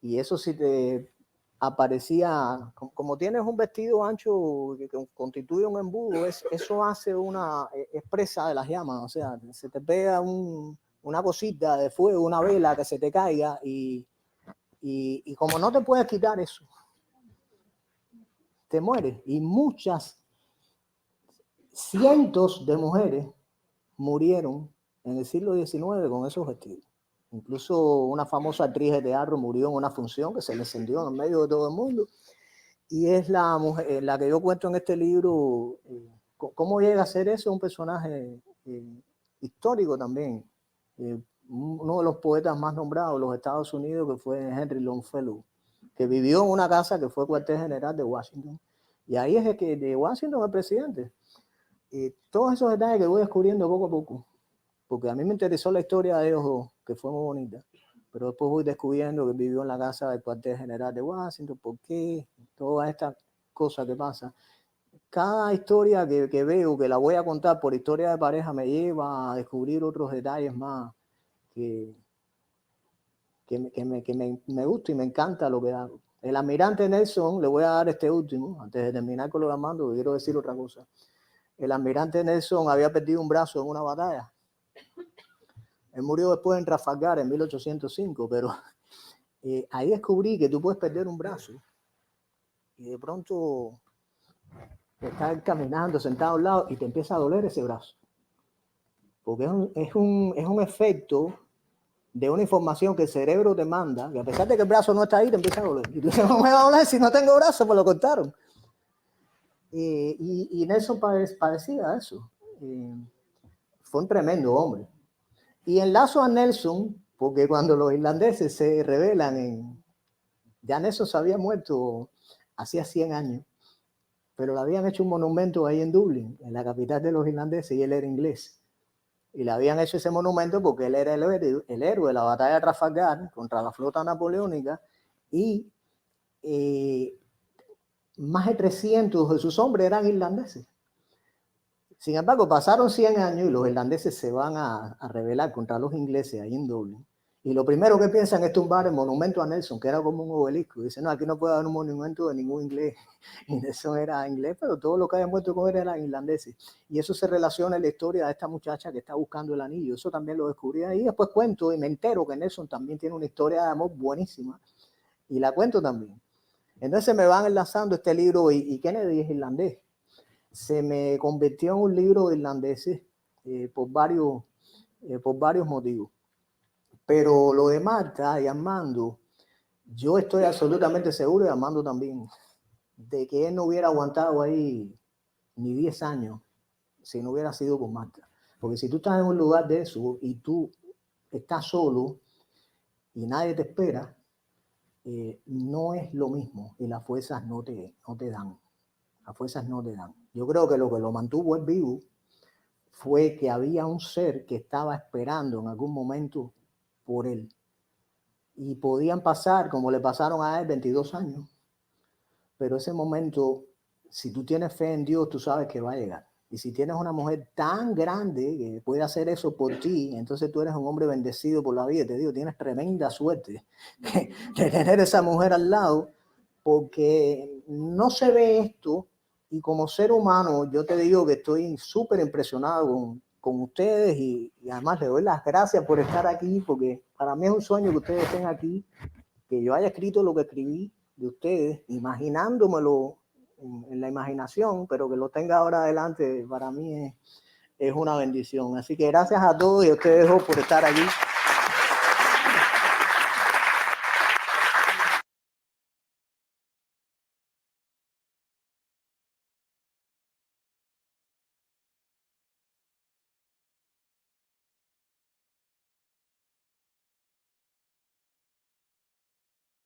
Speaker 6: Y eso si te aparecía, como tienes un vestido ancho que constituye un embudo, eso hace una expresa de las llamas. O sea, se te pega una cosita de fuego, una vela que se te caiga y como no te puedes quitar eso, te mueres. Y cientos de mujeres murieron en el siglo XIX con esos vestidos. Incluso una famosa actriz de teatro murió en una función que se le encendió en medio de todo el mundo. Y es la mujer, la que yo cuento en este libro, cómo llega a ser eso un personaje histórico también. Uno de los poetas más nombrados de los Estados Unidos, que fue Henry Longfellow, que vivió en una casa que fue cuartel general de Washington. Y ahí es el que de Washington el presidente. Todos esos detalles que voy descubriendo poco a poco, porque a mí me interesó la historia de ellos dos, que fue muy bonita, pero después voy descubriendo que vivió en la casa del cuartel general de Washington, por qué, toda esta cosa que pasa. Cada historia que veo, que la voy a contar por historia de pareja, me lleva a descubrir otros detalles más que me gusta y me encanta lo que hago. El almirante Nelson, le voy a dar este último, antes de terminar con lo de Armando, quiero decir otra cosa. El almirante Nelson había perdido un brazo en una batalla. Él murió después en Trafalgar en 1805, pero ahí descubrí que tú puedes perder un brazo y de pronto estás caminando, sentado a un lado y te empieza a doler ese brazo. Porque es un efecto de una información que el cerebro te manda, que a pesar de que el brazo no está ahí, te empieza a doler. Y tú dices, no me va a doler si no tengo brazo, pues lo cortaron. Y Nelson padecía eso. Fue un tremendo hombre. Y enlazo a Nelson, porque cuando los irlandeses se rebelan ya Nelson se había muerto hacía 100 años, pero le habían hecho un monumento ahí en Dublín, en la capital de los irlandeses, y él era inglés. Y le habían hecho ese monumento porque él era el héroe de la batalla de Trafalgar contra la flota napoleónica, y más de 300 de sus hombres eran irlandeses. Sin embargo, pasaron 100 años y los irlandeses se van a rebelar contra los ingleses ahí en Dublín. Y lo primero que piensan es tumbar el monumento a Nelson, que era como un obelisco. Dicen, no, aquí no puede haber un monumento de ningún inglés. Y Nelson era inglés, pero todos los que habían muerto con él eran irlandeses. Y eso se relaciona en la historia de esta muchacha que está buscando el anillo. Eso también lo descubrí ahí. Después cuento y me entero que Nelson también tiene una historia de amor buenísima. Y la cuento también. Entonces me van enlazando este libro y Kennedy es irlandés. Se me convirtió en un libro de irlandeses por varios motivos. Pero lo de Marta y Armando, yo estoy absolutamente seguro, y Armando también, de que él no hubiera aguantado ahí ni 10 años si no hubiera sido con Marta. Porque si tú estás en un lugar de eso y tú estás solo y nadie te espera, no es lo mismo y las fuerzas no te dan. Las fuerzas no te dan. Yo creo que lo mantuvo él vivo fue que había un ser que estaba esperando en algún momento por él. Y podían pasar, como le pasaron a él, 22 años. Pero ese momento, si tú tienes fe en Dios, tú sabes que va a llegar. Y si tienes una mujer tan grande que puede hacer eso por ti, entonces tú eres un hombre bendecido por la vida. Te digo, tienes tremenda suerte de tener esa mujer al lado, porque no se ve esto. Y como ser humano, yo te digo que estoy súper impresionado con ustedes y además les doy las gracias por estar aquí, porque para mí es un sueño que ustedes estén aquí, que yo haya escrito lo que escribí de ustedes, imaginándomelo en la imaginación, pero que lo tenga ahora adelante, para mí es una bendición. Así que gracias a todos y a ustedes dos por estar aquí.